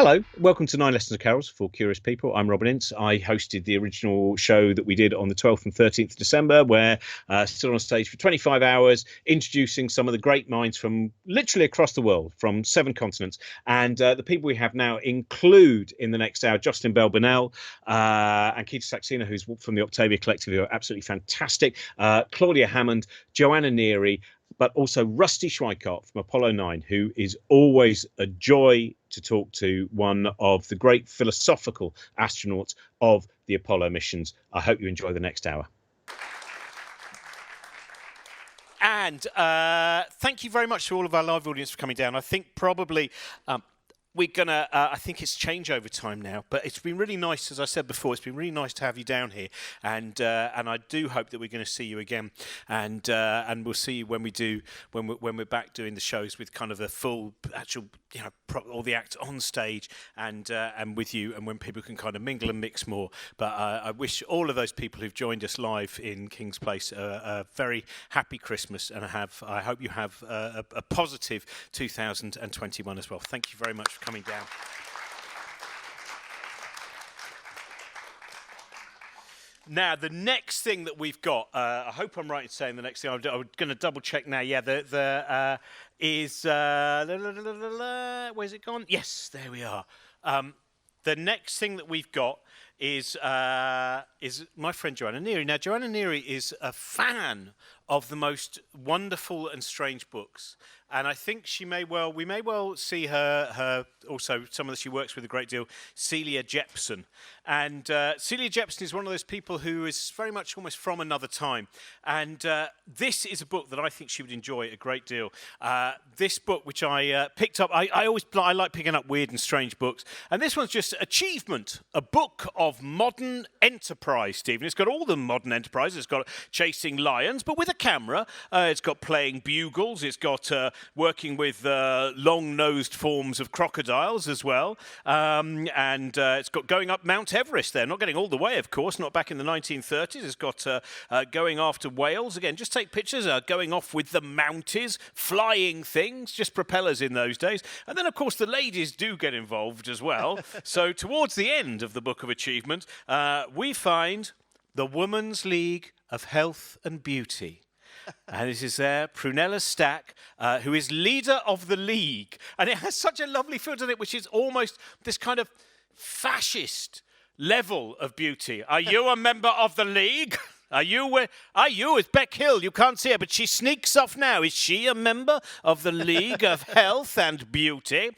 Hello, welcome to 9 Lessons of Carols for Curious People. I'm Robin Ince. I hosted the original show that we did on the 12th and 13th of December, where stood on stage for 25 hours, introducing some of the great minds from literally across the world, from 7 continents. And the people we have now include, in the next hour, Jocelyn Bell Burnell, Ankita, Saxena, who's from the Octavia Collective, who are absolutely fantastic, Claudia Hammond, Joanna Neary, but also Rusty Schweickart from Apollo 9, who is always a joy to talk to, one of the great philosophical astronauts of the Apollo missions. I hope you enjoy the next hour. And thank you very much to all of our live audience for coming down. I think probably we're going to, I think it's change over time now, but it's been really nice, as I said before, it's been really nice to have you down here. And I do hope that we're going to see you again. And we'll see you when we're back doing the shows with kind of the full actual, all the acts on stage and with you, and when people can kind of mingle and mix more. But I wish all of those people who've joined us live in King's Place a very happy Christmas, and I hope you have a positive 2021 as well. Thank you very much for coming down. Now, the next thing that we've got, I hope I'm right in saying the next thing, I'm going to double check now. Yeah, is, where's it gone? Yes, there we are. The next thing that we've got is my friend Joanna Neary. Now, Joanna Neary is a fan of the most wonderful and strange books. And I think we may well see her also, she works with a great deal, Celia Jepson. And Celia Jepson is one of those people who is very much almost from another time. And this is a book that I think she would enjoy a great deal. This book, which I picked up, I like picking up weird and strange books. And this one's just Achievement, a book of modern enterprise, Stephen. It's got all the modern enterprises. It's got chasing lions, but with a camera. It's got playing bugles. It's got working with long-nosed forms of crocodiles as well. And it's got going up Mount Everest there. Not getting all the way, of course, not back in the 1930s. It's got going after whales. Again, just take pictures. Going off with the Mounties, flying things, just propellers in those days. And then, of course, the ladies do get involved as well. So towards the end of the Book of Achievement, we find the Women's League of Health and Beauty. And this is Prunella Stack, who is leader of the league. And it has such a lovely feel to it, which is almost this kind of fascist level of beauty. Are you a member of the league? Are you? It's Beck Hill. You can't see her, but she sneaks off now. Is she a member of the League of Health and Beauty?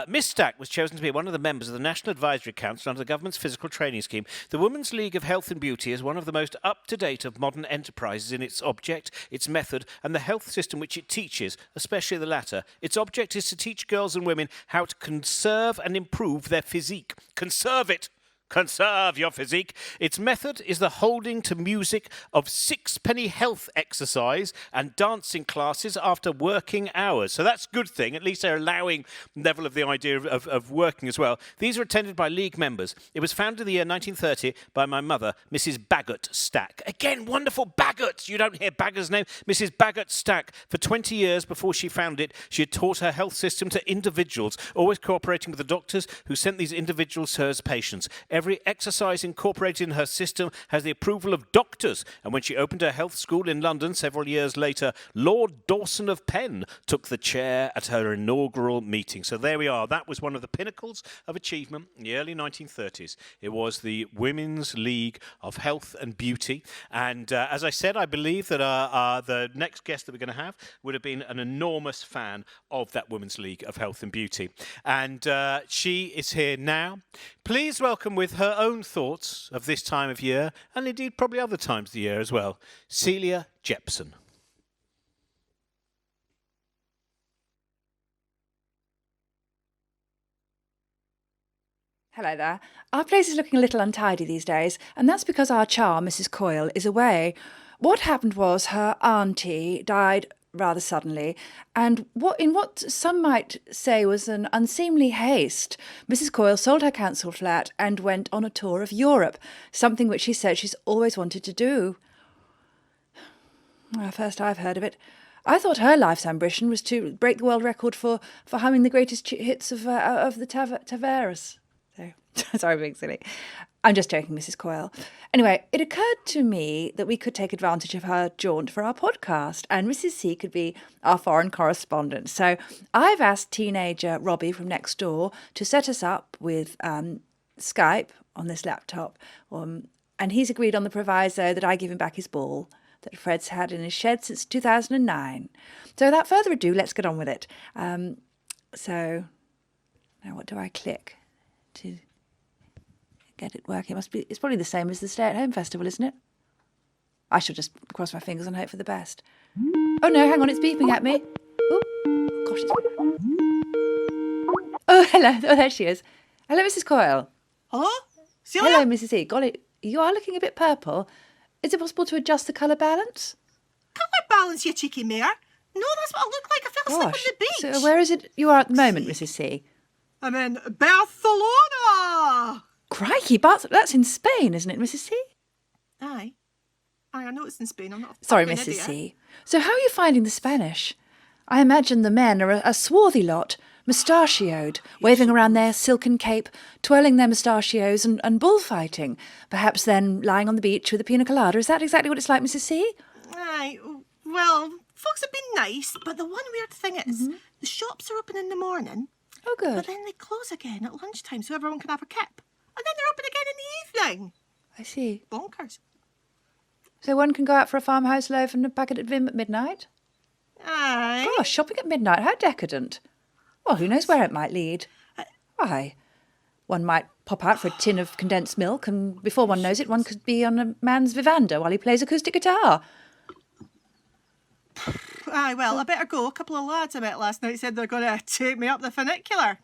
Miss Stack was chosen to be one of the members of the National Advisory Council under the government's physical training scheme. The Women's League of Health and Beauty is one of the most up-to-date of modern enterprises in its object, its method, and the health system which it teaches, especially the latter. Its object is to teach girls and women how to conserve and improve their physique. Conserve it. Conserve your physique. Its method is the holding to music of sixpenny health exercise and dancing classes after working hours. So that's a good thing. At least they're allowing level of the idea of working as well. These are attended by league members. It was founded in the year 1930 by my mother, Mrs. Baggott Stack. Again, wonderful Baggott. You don't hear Baggott's name. Mrs. Baggott Stack. For 20 years before she founded it, she had taught her health system to individuals, always cooperating with the doctors who sent these individuals to her as patients. Every exercise incorporated in her system has the approval of doctors. And when she opened her health school in London several years later, Lord Dawson of Penn took the chair at her inaugural meeting. So there we are. That was one of the pinnacles of achievement in the early 1930s. It was the Women's League of Health and Beauty. And as I said, I believe that the next guest that we're going to have would have been an enormous fan of that Women's League of Health and Beauty. And she is here now. Please welcome with her own thoughts of this time of year, and indeed probably other times of the year as well, Celia Jepson. Hello there. Our place is looking a little untidy these days, and that's because our charm, Mrs. Coyle, is away. What happened was her auntie died rather suddenly, and what some might say was an unseemly haste, Mrs. Coyle sold her council flat and went on a tour of Europe, something which she said she's always wanted to do. Well, first I've heard of it. I thought her life's ambition was to break the world record for humming the greatest hits of the Tavares. So, sorry, being silly. I'm just joking, Mrs. Coyle. Anyway, it occurred to me that we could take advantage of her jaunt for our podcast, and Mrs. C could be our foreign correspondent. So I've asked teenager Robbie from next door to set us up with Skype on this laptop, and he's agreed on the proviso that I give him back his ball that Fred's had in his shed since 2009. So without further ado, let's get on with it. So now what do I click to get it working? It's probably the same as the stay-at-home festival, isn't it? I shall just cross my fingers and hope for the best. Oh no, hang on, it's beeping at me. Oh gosh, oh, hello. Oh, there she is. Hello, Mrs. Coyle. Hello? Celia? Hello, Mrs. E. Golly, you are looking a bit purple. Is it possible to adjust the colour balance? Colour balance, you cheeky mare. No, that's what I look like. I fell asleep on the beach. So where is it you are at the moment, Mrs. C? I'm in Barcelona. Crikey, that's in Spain, isn't it, Mrs. C? Aye, I know it's in Spain. I'm not a Sorry, fucking Mrs. idiot. C. So how are you finding the Spanish? I imagine the men are a swarthy lot, mustachioed, waving around their silken cape, twirling their mustachios and bullfighting, perhaps then lying on the beach with a pina colada. Is that exactly what it's like, Mrs. C? Aye, well, folks have been nice, but the one weird thing is the shops are open in the morning, Oh, but good. then they close again at lunchtime so everyone can have a kip. And then they're open again in the evening. I see. Bonkers. So one can go out for a farmhouse loaf and a packet of vim at midnight? Aye. Gosh, shopping at midnight, how decadent. Well, who knows where it might lead? Why? One might pop out for a tin of condensed milk, and before one knows it, one could be on a man's vivander while he plays acoustic guitar. Aye, well, I better go. A couple of lads I met last night said they're going to take me up the funicular.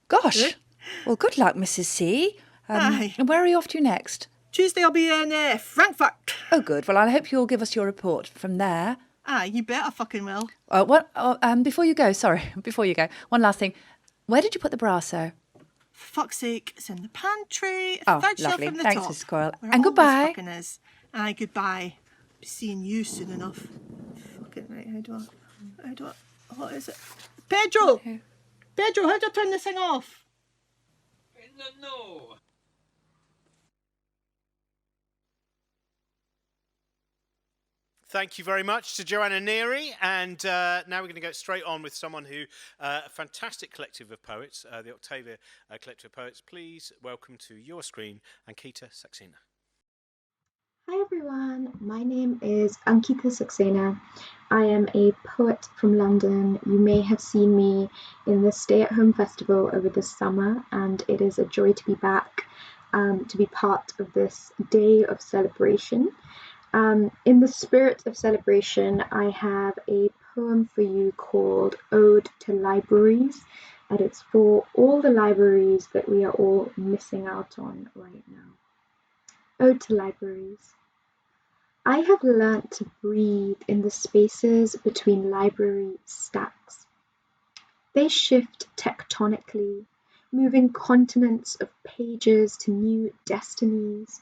Gosh. Well, good luck, Mrs. C. Aye. And where are you off to next? Tuesday I'll be in Frankfurt. Oh, good. Well, I hope you'll give us your report from there. Aye, you bet I fucking will. Before you go, one last thing. Where did you put the brasso? For fuck's sake, it's in the pantry. Oh, Third shelf lovely. from the Thanks, top. Mrs. Coyle. Where And it always goodbye. fucking is. Aye, goodbye. Be seeing you soon enough. Fucking right, how do I, what is it? Pedro! Pedro, how do I turn this thing off? No. Thank you very much to Joanna Neary, and now we're going to go straight on with someone who, a fantastic collective of poets, the Octavia Collective of Poets. Please welcome to your screen, Ankita Saxena. Hi everyone, my name is Ankita Saxena. I am a poet from London. You may have seen me in the Stay at Home Festival over the summer, and it is a joy to be back, to be part of this day of celebration. In the spirit of celebration, I have a poem for you called Ode to Libraries, and it's for all the libraries that we are all missing out on right now. Ode to Libraries. I have learnt to breathe in the spaces between library stacks. They shift tectonically, moving continents of pages to new destinies.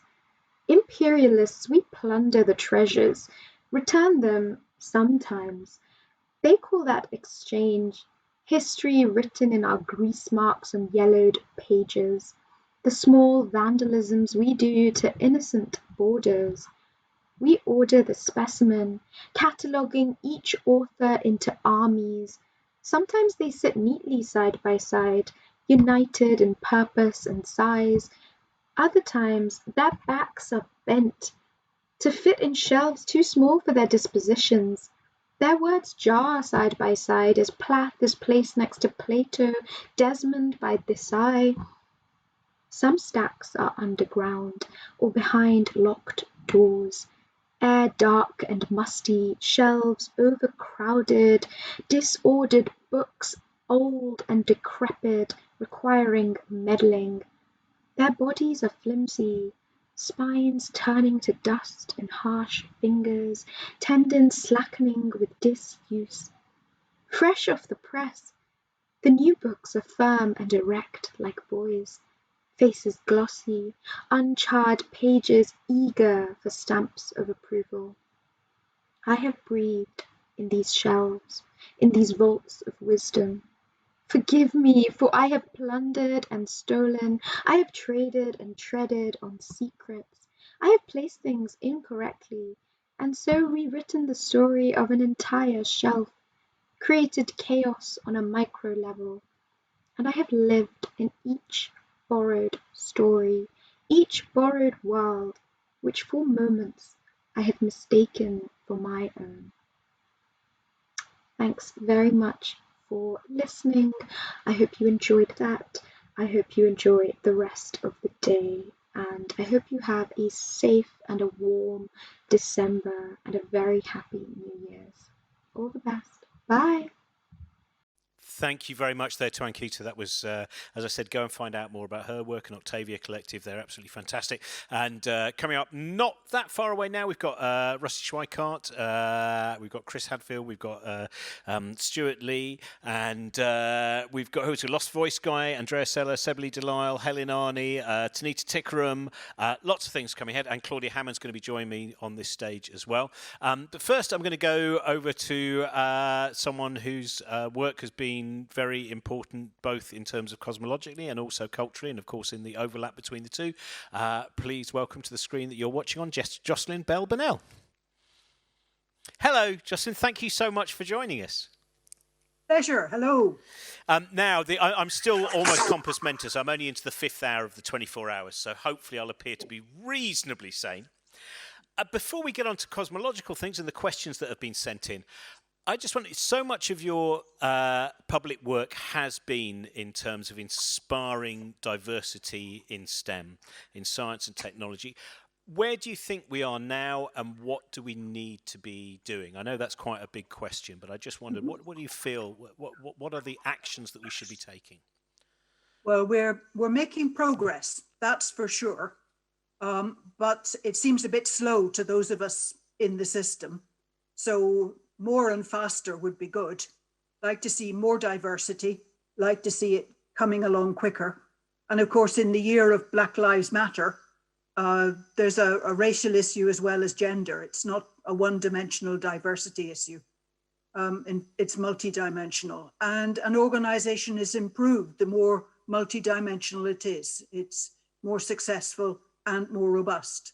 Imperialists, we plunder the treasures, return them sometimes. They call that exchange, history written in our grease marks on yellowed pages, the small vandalisms we do to innocent borders. We order the specimen, cataloguing each author into armies. Sometimes they sit neatly side by side, united in purpose and size. Other times their backs are bent to fit in shelves too small for their dispositions. Their words jar side by side as Plath is placed next to Plato, Desmond by Desai. Some stacks are underground or behind locked doors. Air dark and musty, shelves overcrowded, disordered books old and decrepit, requiring meddling. Their bodies are flimsy, spines turning to dust in harsh fingers, tendons slackening with disuse. Fresh off the press, the new books are firm and erect like boys. Faces glossy, uncharred pages eager for stamps of approval. I have breathed in these shelves, in these vaults of wisdom. Forgive me, for I have plundered and stolen, I have traded and treaded on secrets, I have placed things incorrectly, and so rewritten the story of an entire shelf, created chaos on a micro level, and I have lived in each borrowed story, each borrowed world, which for moments I have mistaken for my own. Thanks very much for listening. I hope you enjoyed that. I hope you enjoy the rest of the day, and I hope you have a safe and a warm December and a very happy New Year's. All the best. Bye. Thank you very much there to Ankita. That was, as I said, go and find out more about her work and Octavia Collective. They're absolutely fantastic. And coming up not that far away now, we've got Rusty Schweickart, we've got Chris Hadfield, we've got Stuart Lee, and we've got who's a Lost Voice guy, Andrea Sella, Sebely Delisle, Helen Arney, Tanita Tickeram, lots of things coming ahead. And Claudia Hammond's going to be joining me on this stage as well. But first, I'm going to go over to someone whose work has been very important both in terms of cosmologically and also culturally, and of course in the overlap between the two. Please welcome to the screen that you're watching on Jocelyn Bell Burnell. Hello, Jocelyn. Thank you so much for joining us. Pleasure. Hello. Now, I'm still almost compos mentis. I'm only into the 5th hour of the 24 hours, so hopefully I'll appear to be reasonably sane. Before we get on to cosmological things and the questions that have been sent in, I just wonder, so much of your public work has been in terms of inspiring diversity in STEM, in science and technology. Where do you think we are now, and what do we need to be doing? I know that's quite a big question, but I just wondered, what do you feel, what are the actions that we should be taking? Well, we're making progress, that's for sure. But it seems a bit slow to those of us in the system. So more and faster would be good. Like to see more diversity, like to see it coming along quicker. And of course, in the year of Black Lives Matter, there's a racial issue as well as gender. It's not a one-dimensional diversity issue. It's multidimensional. And an organization is improved the more multidimensional it is. It's more successful and more robust.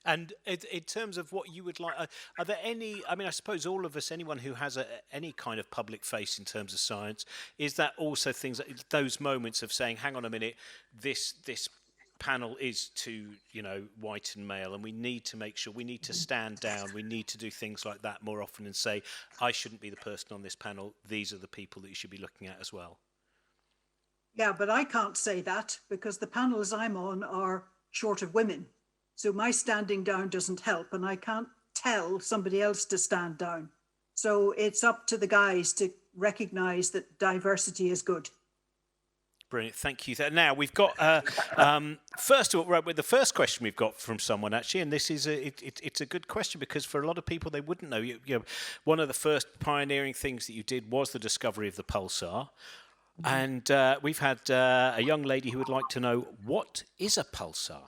And in terms of what you would like, are there any, I mean, I suppose all of us, anyone who has any kind of public face in terms of science, is that also things, those moments of saying, hang on a minute, this panel is too, white and male, and we need to make sure, we need to stand down, we need to do things like that more often and say, I shouldn't be the person on this panel, these are the people that you should be looking at as well. Yeah, but I can't say that because the panels I'm on are short of women. So my standing down doesn't help, and I can't tell somebody else to stand down. So it's up to the guys to recognize that diversity is good. Brilliant, thank you. Now we've got first of all, the first question we've got from someone actually, and this is it's a good question because for a lot of people they wouldn't know. One of the first pioneering things that you did was the discovery of the pulsar, and we've had a young lady who would like to know, what is a pulsar?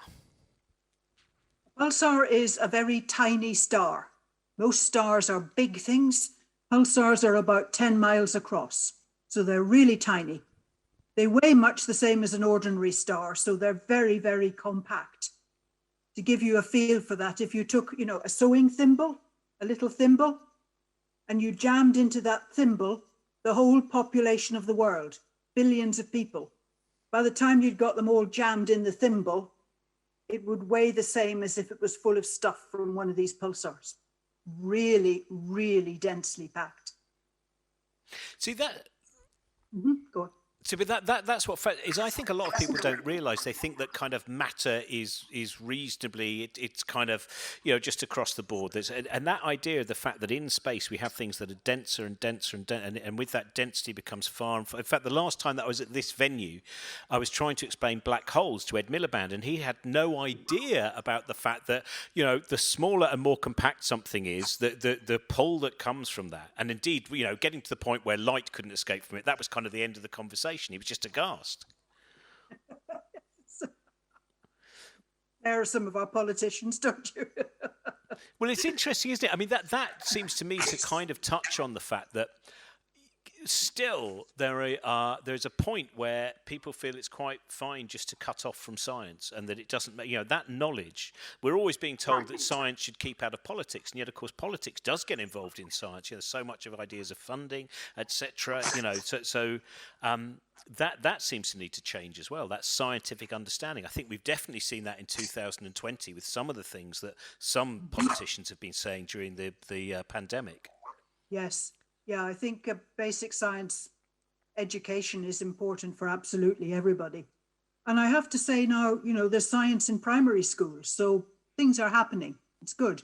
Pulsar is a very tiny star. Most stars are big things. Pulsars are about 10 miles across, so they're really tiny. They weigh much the same as an ordinary star, so they're very, very compact. To give you a feel for that, if you took, a sewing thimble, a little thimble, and you jammed into that thimble the whole population of the world, billions of people, by the time you'd got them all jammed in the thimble, it would weigh the same as if it was full of stuff from one of these pulsars. Really, really densely packed. See that? Go on. So, but that's what is. I think a lot of people don't realise. They think that kind of matter is reasonably. It's kind of just across the board. And that idea of the fact that in space we have things that are denser and denser and with that density becomes far and far. In fact, the last time that I was at this venue, I was trying to explain black holes to Ed Miliband, and he had no idea about the fact that the smaller and more compact something is, the pull that comes from that, and indeed getting to the point where light couldn't escape from it. That was kind of the end of the conversation. He was just aghast. There are some of our politicians, don't you? Well, it's interesting, isn't it? I mean, that seems to me to kind of touch on the fact that still there's a point where people feel it's quite fine just to cut off from science, and that it doesn't, that knowledge. We're always being told that science should keep out of politics, and yet, of course, politics does get involved in science. There's so much of ideas of funding, etc. That seems to need to change as well. That scientific understanding. I think we've definitely seen that in 2020 with some of the things that some politicians have been saying during the pandemic. Yes. Yeah, I think basic science education is important for absolutely everybody. And I have to say now, there's science in primary schools, so things are happening. It's good.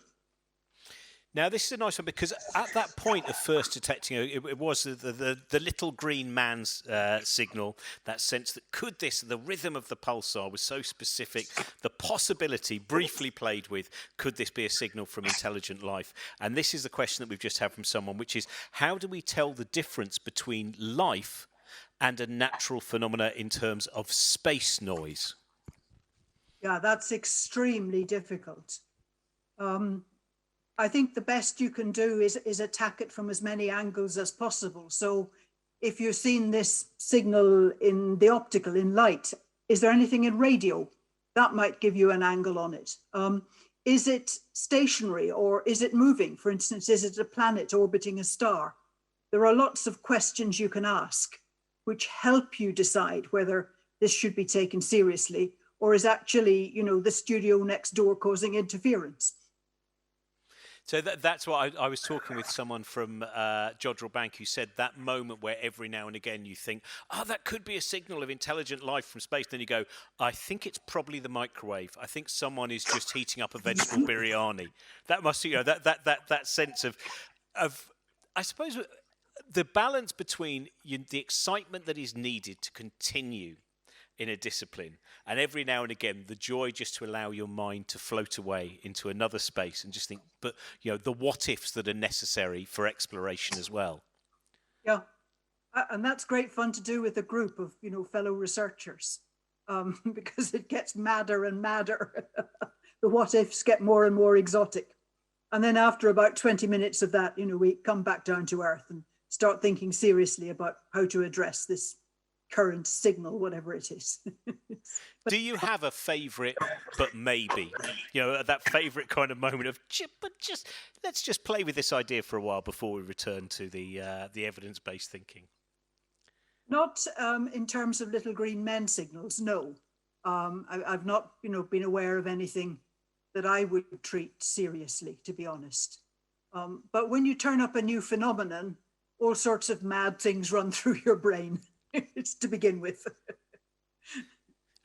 Now, this is a nice one, because at that point of first detecting, it was the little green man's signal, that sense that the rhythm of the pulsar was so specific, the possibility briefly played with, could this be a signal from intelligent life? And this is the question that we've just had from someone, which is, how do we tell the difference between life and a natural phenomena in terms of space noise? Yeah, that's extremely difficult. I think the best you can do is attack it from as many angles as possible. So if you're seeing this signal in the optical, in light, is there anything in radio? That might give you an angle on it. Is it stationary or is it moving? For instance, is it a planet orbiting a star? There are lots of questions you can ask which help you decide whether this should be taken seriously or is actually, the studio next door causing interference. So that's what I was talking with someone from Jodrell Bank who said that moment where every now and again you think, that could be a signal of intelligent life from space. Then you go, I think it's probably the microwave. I think someone is just heating up a vegetable biryani. That must, that sense of, I suppose, the balance between the excitement that is needed to continue in a discipline, and every now and again the joy just to allow your mind to float away into another space and just think, but the what ifs that are necessary for exploration as well. Yeah, and that's great fun to do with a group of fellow researchers, because it gets madder and madder. The what ifs get more and more exotic, and then after about 20 minutes of that, we come back down to earth and start thinking seriously about how to address this current signal, whatever it is. Do you have a favourite, but maybe, that favourite kind of moment of, but let's just play with this idea for a while before we return to the evidence-based thinking? Not in terms of little green men signals, no. I've not, been aware of anything that I would treat seriously, to be honest. But when you turn up a new phenomenon, all sorts of mad things run through your brain. It's to begin with.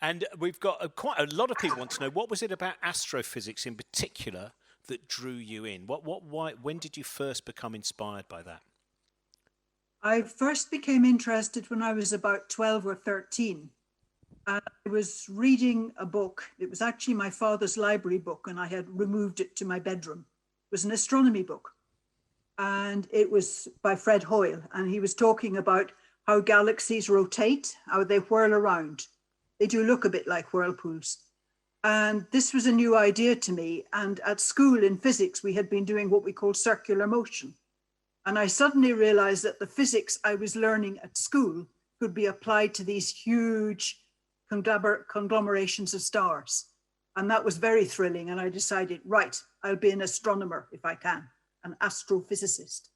And we've got quite a lot of people want to know, what was it about astrophysics in particular that drew you in? Why? When did you first become inspired by that? I first became interested when I was about 12 or 13. I was reading a book. It was actually my father's library book, and I had removed it to my bedroom. It was an astronomy book. And it was by Fred Hoyle. And he was talking about how galaxies rotate, how they whirl around. They do look a bit like whirlpools. And this was a new idea to me. And at school in physics, we had been doing what we call circular motion. And I suddenly realized that the physics I was learning at school could be applied to these huge conglomerations of stars. And that was very thrilling. And I decided, right, I'll be an astronomer if I can, an astrophysicist.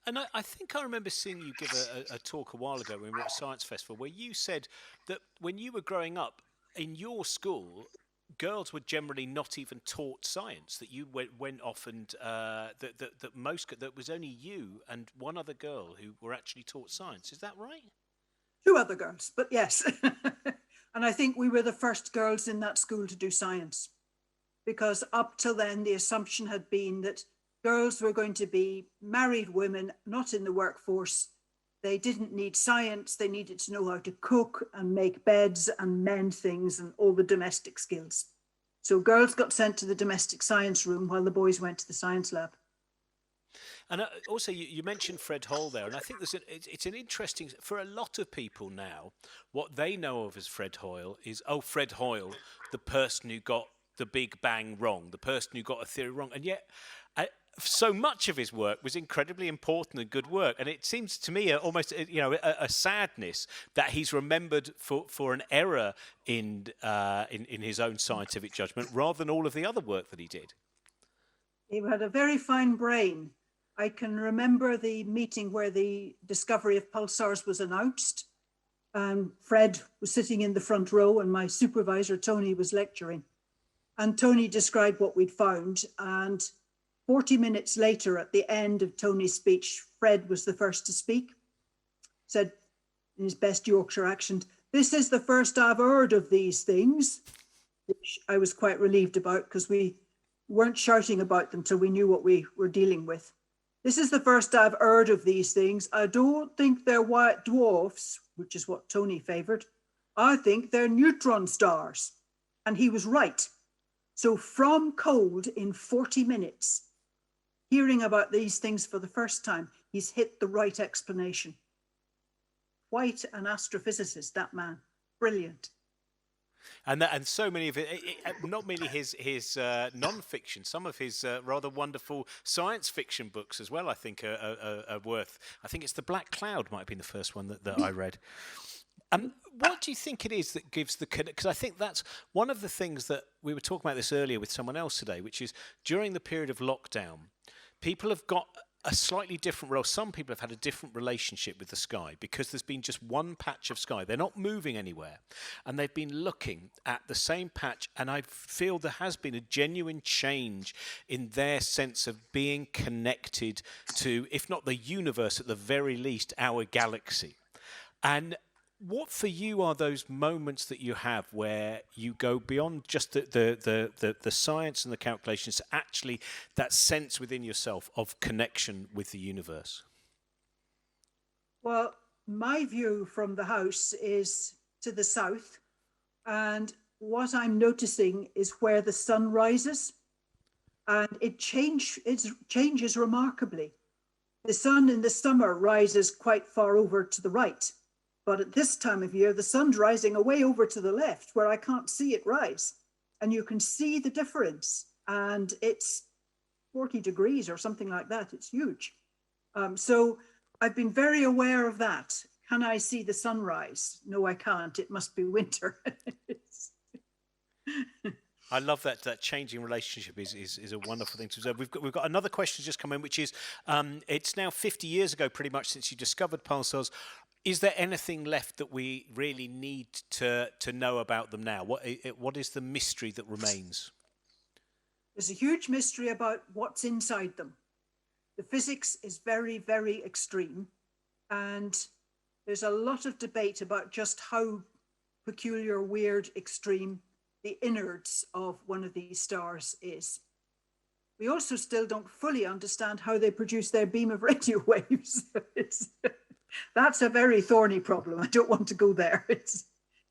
And I think I remember seeing you give a talk a while ago when we were at Science Festival, where you said that when you were growing up in your school, girls were generally not even taught science. That you went off and that was only you and one other girl who were actually taught science. Is that right? Two other girls, but yes. And I think we were the first girls in that school to do science, because up till then the assumption had been that girls were going to be married women, not in the workforce. They didn't need science. They needed to know how to cook and make beds and mend things and all the domestic skills. So girls got sent to the domestic science room while the boys went to the science lab. And also, you mentioned Fred Hoyle there, and I think it's an interesting, for a lot of people now, what they know of as Fred Hoyle is, Fred Hoyle, the person who got the Big Bang wrong, the person who got a theory wrong. And yet, so much of his work was incredibly important and good work. And it seems to me almost, a sadness that he's remembered for an error in his own scientific judgment rather than all of the other work that he did. He had a very fine brain. I can remember the meeting where the discovery of pulsars was announced. Fred was sitting in the front row and my supervisor, Tony, was lecturing. And Tony described what we'd found. And 40 minutes later, at the end of Tony's speech, Fred was the first to speak. Said in his best Yorkshire accent, "This is the first I've heard of these things," which I was quite relieved about because we weren't shouting about them till we knew what we were dealing with. "This is the first I've heard of these things. I don't think they're white dwarfs," which is what Tony favoured. "I think they're neutron stars." And he was right. So from cold in 40 minutes, hearing about these things for the first time, he's hit the right explanation. Quite an astrophysicist, that man. Brilliant. And so many of it, not merely his non-fiction, some of his rather wonderful science fiction books as well, I think, are worth. I think it's The Black Cloud might have been the first one that I read. What do you think it is that gives the... Because I think that's one of the things that we were talking about this earlier with someone else today, which is during the period of lockdown, people have got a slightly different role. Some people have had a different relationship with the sky because there's been just one patch of sky. They're not moving anywhere. And they've been looking at the same patch. And I feel there has been a genuine change in their sense of being connected to, if not the universe, at the very least, our galaxy. And what for you are those moments that you have where you go beyond just the science and the calculations to actually that sense within yourself of connection with the universe? Well, my view from the house is to the south, and what I'm noticing is where the sun rises, and it changes remarkably. The sun in the summer rises quite far over to the right. But at this time of year, the sun's rising away over to the left where I can't see it rise. And you can see the difference. And it's 40 degrees or something like that. It's huge. So I've been very aware of that. Can I see the sunrise? No, I can't. It must be winter. I love that changing relationship is a wonderful thing to observe. We've got another question just come in, which is, it's now 50 years ago pretty much since you discovered pulsars. Is there anything left that we really need to know about them now? What is the mystery that remains? There's a huge mystery about what's inside them. The physics is very, very extreme. And there's a lot of debate about just how peculiar, weird, extreme the innards of one of these stars is. We also still don't fully understand how they produce their beam of radio waves. That's a very thorny problem. I don't want to go there. It's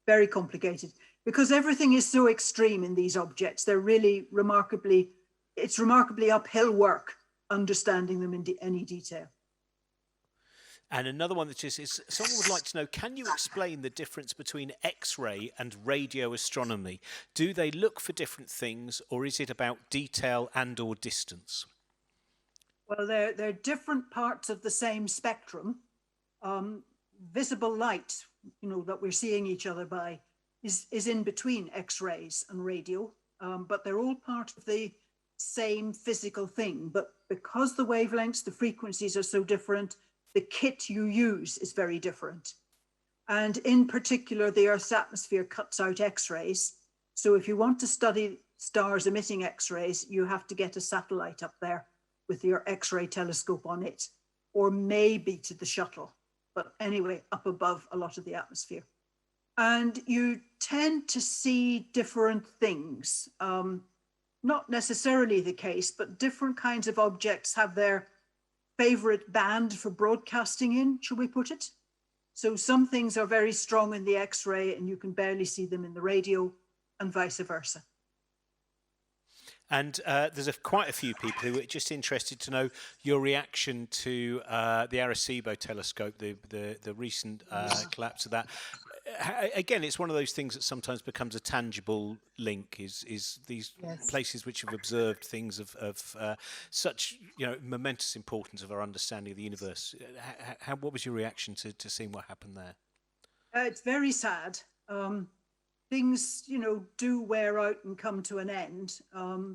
very complicated because everything is so extreme in these objects. They're really remarkably uphill work understanding them in any detail. And another one that is someone would like to know, can you explain the difference between X-ray and radio astronomy? Do they look for different things, or is it about detail and or distance? Well, they're different parts of the same spectrum. Visible light, that we're seeing each other by is in between X-rays and radio, but they're all part of the same physical thing. But because the wavelengths, the frequencies are so different, the kit you use is very different. And in particular, the Earth's atmosphere cuts out X-rays. So if you want to study stars emitting X-rays, you have to get a satellite up there with your X-ray telescope on it, or maybe to the shuttle. But anyway, up above a lot of the atmosphere. And you tend to see different things. Not necessarily the case, but different kinds of objects have their favorite band for broadcasting in, shall we put it? So some things are very strong in the X-ray and you can barely see them in the radio, and vice versa. And there's quite a few people who are just interested to know your reaction to the Arecibo Telescope, the recent collapse of that. again, it's one of those things that sometimes becomes a tangible link. Is these places which have observed things of such momentous importance of our understanding of the universe. What was your reaction to seeing what happened there? It's very sad. Things, do wear out and come to an end,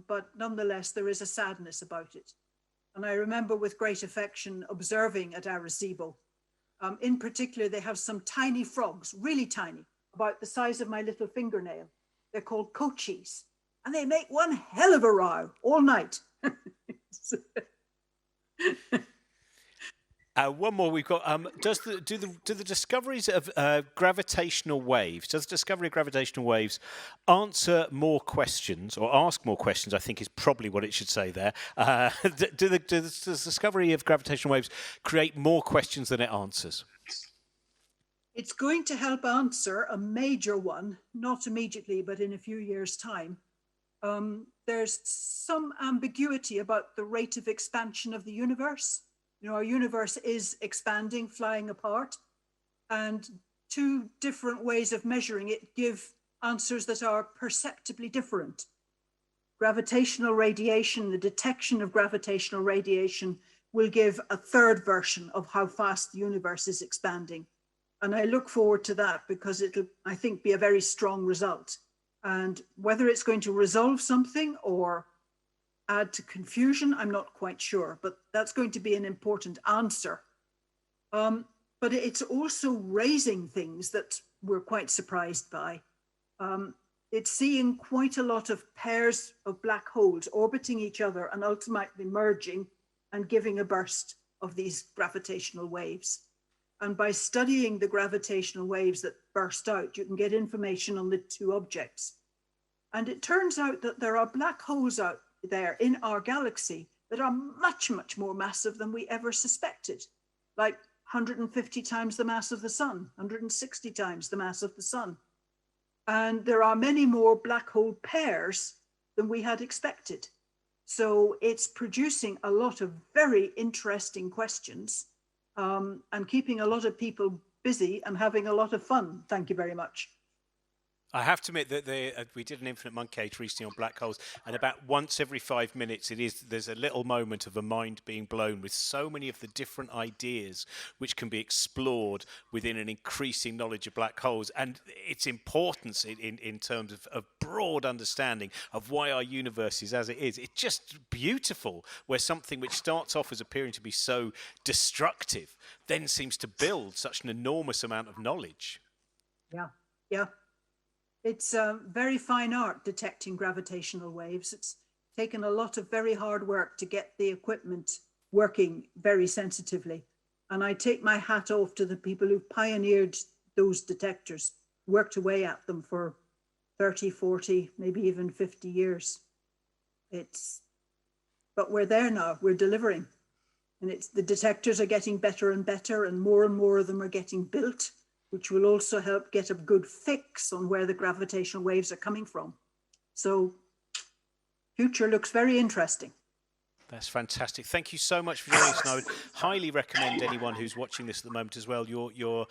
but nonetheless, there is a sadness about it. And I remember with great affection observing at Arecibo. In particular, they have some tiny frogs, really tiny, about the size of my little fingernail. They're called cochis, and they make one hell of a row all night. One more we've got. Do the discoveries of gravitational waves? Does the discovery of gravitational waves answer more questions or ask more questions? I think is probably what it should say there. Does the discovery of gravitational waves create more questions than it answers? It's going to help answer a major one, not immediately, but in a few years' time. There's some ambiguity about the rate of expansion of the universe. Our universe is expanding, flying apart, and two different ways of measuring it give answers that are perceptibly different. Gravitational radiation, the detection of gravitational radiation will give a third version of how fast the universe is expanding. And I look forward to that because it'll, I think, be a very strong result. And whether it's going to resolve something or add to confusion, I'm not quite sure, but that's going to be an important answer. But it's also raising things that we're quite surprised by. It's seeing quite a lot of pairs of black holes orbiting each other and ultimately merging and giving a burst of these gravitational waves. And by studying the gravitational waves that burst out, you can get information on the two objects. And it turns out that there are black holes out there in our galaxy that are much, much more massive than we ever suspected, like 150 times the mass of the sun, 160 times the mass of the sun. And there are many more black hole pairs than we had expected. So it's producing a lot of very interesting questions and keeping a lot of people busy and having a lot of fun. Thank you very much. I have to admit that we did an Infinite Monkey Age recently on black holes, and about once every 5 minutes there's a little moment of a mind being blown with so many of the different ideas which can be explored within an increasing knowledge of black holes and its importance in terms of broad understanding of why our universe is as it is. It's just beautiful where something which starts off as appearing to be so destructive then seems to build such an enormous amount of knowledge. Yeah. It's very fine art detecting gravitational waves. It's taken a lot of very hard work to get the equipment working very sensitively. And I take my hat off to the people who pioneered those detectors, worked away at them for 30, 40, maybe even 50 years. But we're there now, we're delivering. And the detectors are getting better and better, and more of them are getting built, which will also help get a good fix on where the gravitational waves are coming from. So, future looks very interesting. That's fantastic. Thank you so much for joining us. And I would highly recommend anyone who's watching this at the moment as well. Your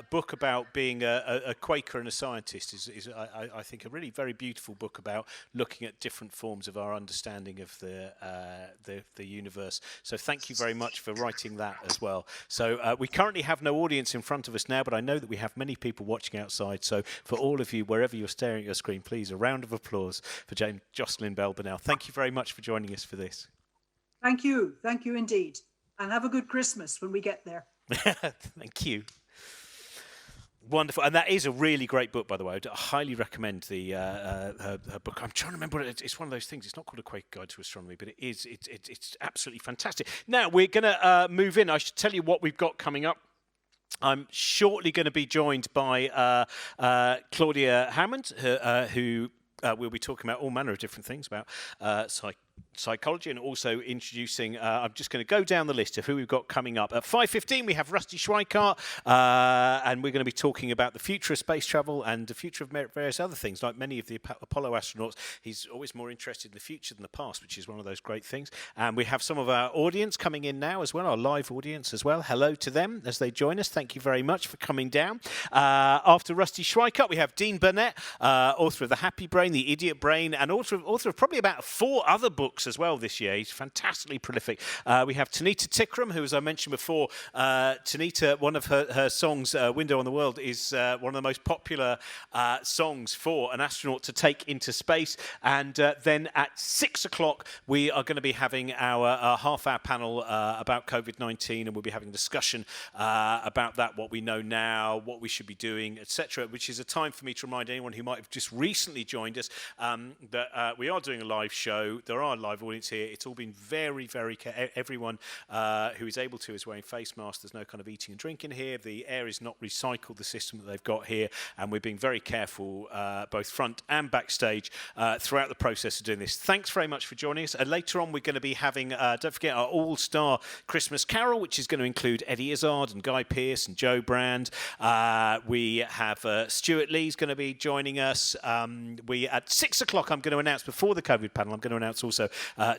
book about being a Quaker and a scientist is I think, a really very beautiful book about looking at different forms of our understanding of the universe. So thank you very much for writing that as well. So we currently have no audience in front of us now, but I know that we have many people watching outside. So for all of you, wherever you're staring at your screen, please, a round of applause for Jocelyn Bell Burnell. Thank you very much for joining us for this. Thank you indeed. And have a good Christmas when we get there. Thank you. Wonderful. And that is a really great book, by the way. I highly recommend her book. I'm trying to remember it. It's one of those things. It's not called A Quaker Guide to Astronomy, but it's absolutely fantastic. Now, we're going to move in. I should tell you what we've got coming up. I'm shortly going to be joined by Claudia Hammond, who we'll be talking about all manner of different things about psychology, and also introducing, I'm just going to go down the list of who we've got coming up. At 5:15 we have Rusty Schweickart, and we're going to be talking about the future of space travel and the future of various other things. Like many of the Apollo astronauts, he's always more interested in the future than the past, which is one of those great things. And we have some of our audience coming in now as well, our live audience as well. Hello to them as they join us. Thank you very much for coming down. After Rusty Schweickart, we have Dean Burnett, author of The Happy Brain, The Idiot Brain, and author of probably about 4 other books as well this year. He's fantastically prolific. We have Tanita Tikram, who, as I mentioned before, Tanita, one of her songs, Window on the World, is one of the most popular songs for an astronaut to take into space. And then at 6 o'clock, we are going to be having our half-hour panel about COVID-19, and we'll be having a discussion about that, what we know now, what we should be doing, etc., which is a time for me to remind anyone who might have just recently joined us that we are doing a live show. There are live audience here. It's all been very, very everyone who is able to is wearing face masks. There's no kind of eating and drinking here. The air is not recycled, the system that they've got here, and we're being very careful both front and backstage throughout the process of doing this. Thanks very much for joining us. Later on, we're going to be having, don't forget, our all-star Christmas Carol, which is going to include Eddie Izzard and Guy Pearce and Joe Brand. We have Stuart Lee's going to be joining us. At 6 o'clock, I'm going to announce, before the COVID panel, I'm going to announce also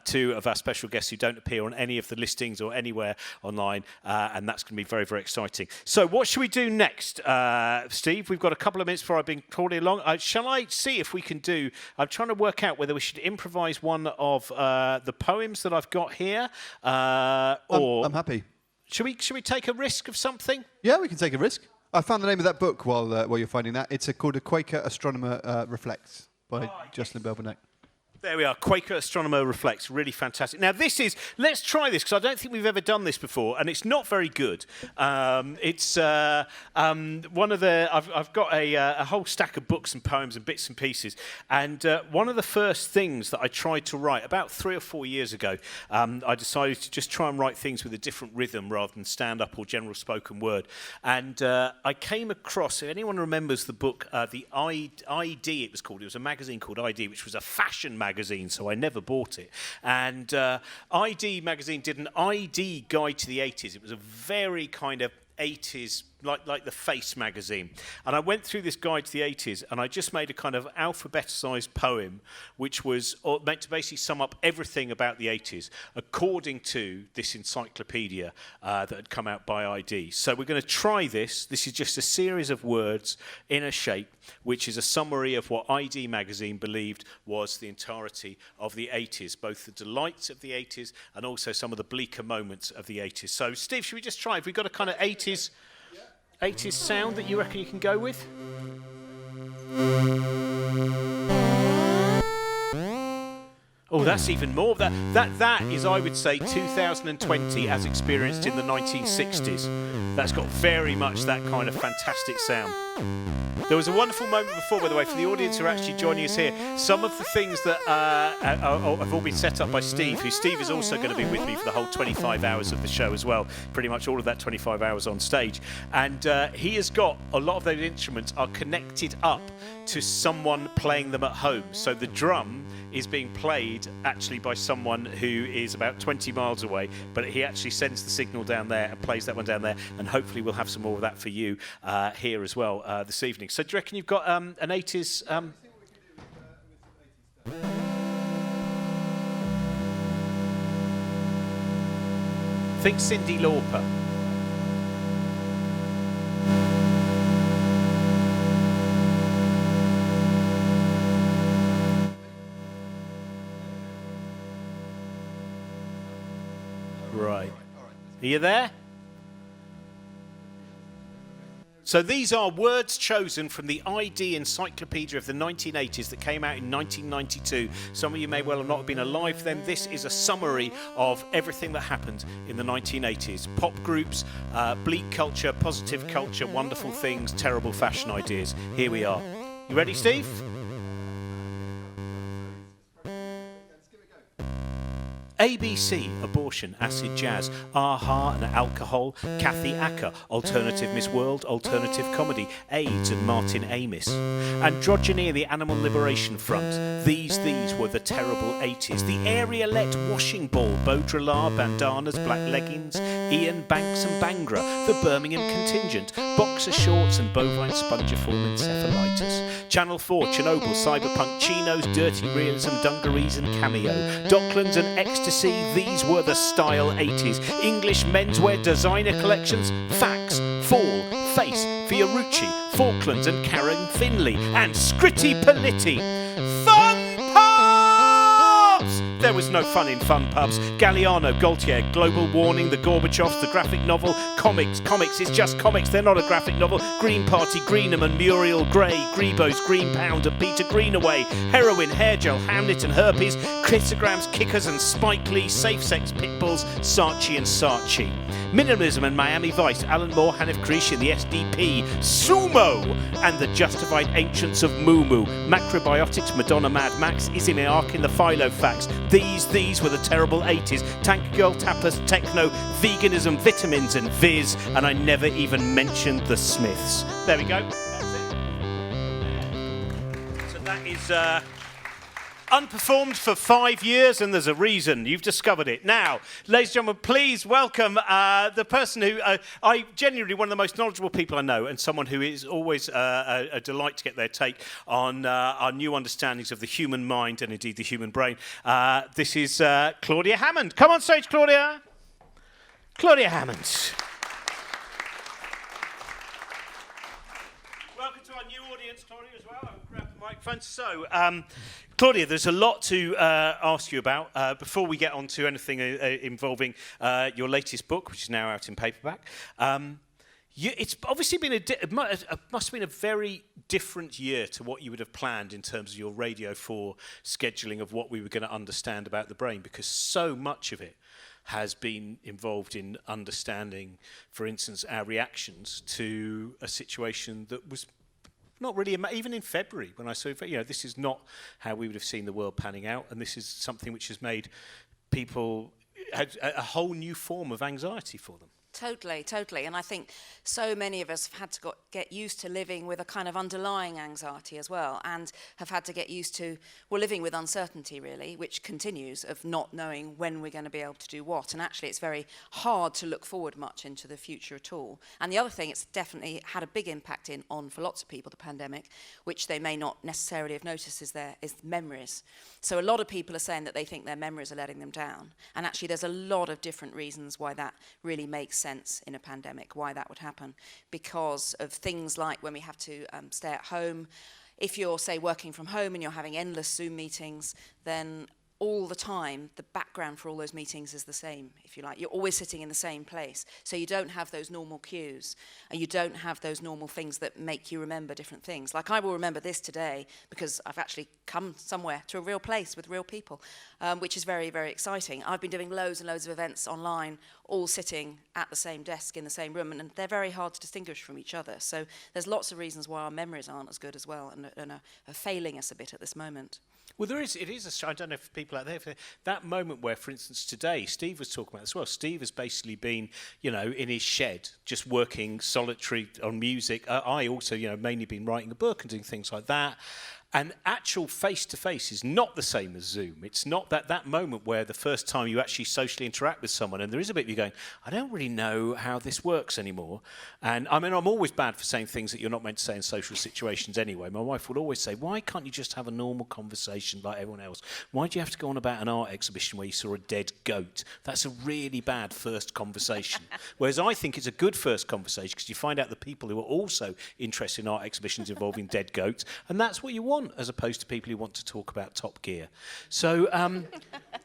2 of our special guests who don't appear on any of the listings or anywhere online, and that's going to be very, very exciting. So what should we do next, Steve? We've got a couple of minutes before I've been calling along. Shall I see if we can do... I'm trying to work out whether we should improvise one of the poems that I've got here, or... I'm happy. Should we take a risk of something? Yeah, we can take a risk. I found the name of that book while you're finding that. It's called A Quaker Astronomer Reflects by Jocelyn Bell Burnell. There we are, Quaker Astronomer Reflects, really fantastic. Now let's try this, because I don't think we've ever done this before, and it's not very good. It's one of the, I've got a whole stack of books and poems and bits and pieces, and one of the first things that I tried to write about 3 or 4 years ago, I decided to just try and write things with a different rhythm rather than stand-up or general spoken word. And I came across, if anyone remembers the book, the ID, it was called, it was a magazine called ID, which was a fashion magazine, so I never bought it. And ID magazine did an ID guide to the 80s. It was a very kind of 80s, like the Face magazine. And I went through this guide to the 80s, and I just made a kind of alphabeticized poem, which was meant to basically sum up everything about the 80s, according to this encyclopedia that had come out by ID. So we're going to try this. This is just a series of words in a shape, which is a summary of what ID magazine believed was the entirety of the 80s, both the delights of the 80s and also some of the bleaker moments of the 80s. So, Steve, should we just try? Have we got a kind of 80s sound that you reckon you can go with? Oh, that's even more. That is, I would say, 2020 as experienced in the 1960s. That's got very much that kind of fantastic sound. There was a wonderful moment before, by the way, for the audience who are actually joining us here. Some of the things that have all been set up by Steve, who Steve is also going to be with me for the whole 25 hours of the show as well, pretty much all of that 25 hours on stage. And he has got a lot of those instruments are connected up to someone playing them at home. So the drum is being played actually by someone who is about 20 miles away, but he actually sends the signal down there and plays that one down there, and hopefully we'll have some more of that for you here as well this evening. So do you reckon you've got an 80s... Think Cyndi Lauper. Right. Are you there? So these are words chosen from the ID Encyclopedia of the 1980s that came out in 1992. Some of you may well not have been alive then. This is a summary of everything that happened in the 1980s. Pop groups, bleak culture, positive culture, wonderful things, terrible fashion ideas. Here we are. You ready, Steve? ABC, abortion. distortion, acid jazz, aha and alcohol, Kathy Acker, alternative Miss World, alternative comedy, AIDS and Martin Amis. Androgyny and the Animal Liberation Front, these were the terrible 80s. The areolette washing ball, Baudrillard, bandanas, black leggings, Ian Banks and Bangra, the Birmingham contingent, boxer shorts and bovine spongiform encephalitis. Channel 4, Chernobyl, cyberpunk, chinos, dirty realism, dungarees and cameo. Docklands and ecstasy, these were the style 80s. English menswear designer collections, Fax, Fall, Face, Fiorucci, Falklands and Karen Finley, and Scritti Politti. Fun pubs! There was no fun in fun pubs. Galliano, Gaultier, Global Warning, The Gorbachevs, the graphic novel, comics, it's just comics, they're not a graphic novel. Green Party, Greenham and Muriel Gray, Grebo's, Green Pound and Peter Greenaway, Heroin, Hair Gel, Hamlet and Herpes, Critograms, Kickers and Spike Lee, Safe Sex Pitbulls, Saatchi and Saatchi. Minimalism and Miami Vice, Alan Moore, Hanif Krish and the SDP, Sumo and the Justified Ancients of Mumu, Macrobiotics, Madonna Mad Max, Izzy Arkin, the Philofax. These were the terrible 80s. Tank Girl, Tapas, Techno, Veganism, Vitamins and Viz, and I never even mentioned the Smiths. There we go. That's it. So that is unperformed for 5 years, and there's a reason. You've discovered it. Now, ladies and gentlemen, please welcome the person who I genuinely one of the most knowledgeable people I know, and someone who is always a delight to get their take on our new understandings of the human mind and indeed the human brain. This is Claudia Hammond. Come on stage, Claudia. Claudia Hammond. Welcome to our new audience, Claudia, as well. I'll grab the microphone. So, Claudia, there's a lot to ask you about before we get on to anything involving your latest book, which is now out in paperback. It's obviously been it must have been a very different year to what you would have planned in terms of your Radio 4 scheduling of what we were going to understand about the brain, because so much of it has been involved in understanding, for instance, our reactions to a situation that was not really, even in February, when I saw, this is not how we would have seen the world panning out, and this is something which has made people had a whole new form of anxiety for them. Totally. And I think so many of us have had to get used to living with a kind of underlying anxiety as well, and have had to get used to, living with uncertainty, really, which continues, of not knowing when we're going to be able to do what. And actually, it's very hard to look forward much into the future at all. And the other thing, it's definitely had a big impact on for lots of people, the pandemic, which they may not necessarily have noticed is memories. So a lot of people are saying that they think their memories are letting them down. And actually, there's a lot of different reasons why that really makes sense in a pandemic, why that would happen, because of things like when we have to stay at home. If you're, say, working from home and you're having endless Zoom meetings, then all the time, the background for all those meetings is the same, if you like. You're always sitting in the same place. So you don't have those normal cues, and you don't have those normal things that make you remember different things. Like, I will remember this today because I've actually come somewhere to a real place with real people, which is very, very exciting. I've been doing loads and loads of events online, all sitting at the same desk in the same room, and they're very hard to distinguish from each other. So there's lots of reasons why our memories aren't as good as well, and are failing us a bit at this moment. Well, I don't know if people out there, that moment where, for instance, today, Steve was talking about this as well. Steve has basically been, in his shed, just working solitary on music. I also, mainly been writing a book and doing things like that. And actual face-to-face is not the same as Zoom. It's not that moment where the first time you actually socially interact with someone, and there is a bit of you going, I don't really know how this works anymore. And I mean, I'm always bad for saying things that you're not meant to say in social situations anyway. My wife would always say, why can't you just have a normal conversation like everyone else? Why do you have to go on about an art exhibition where you saw a dead goat? That's a really bad first conversation. Whereas I think it's a good first conversation because you find out the people who are also interested in art exhibitions involving dead goats, and that's what you want, as opposed to people who want to talk about Top Gear. So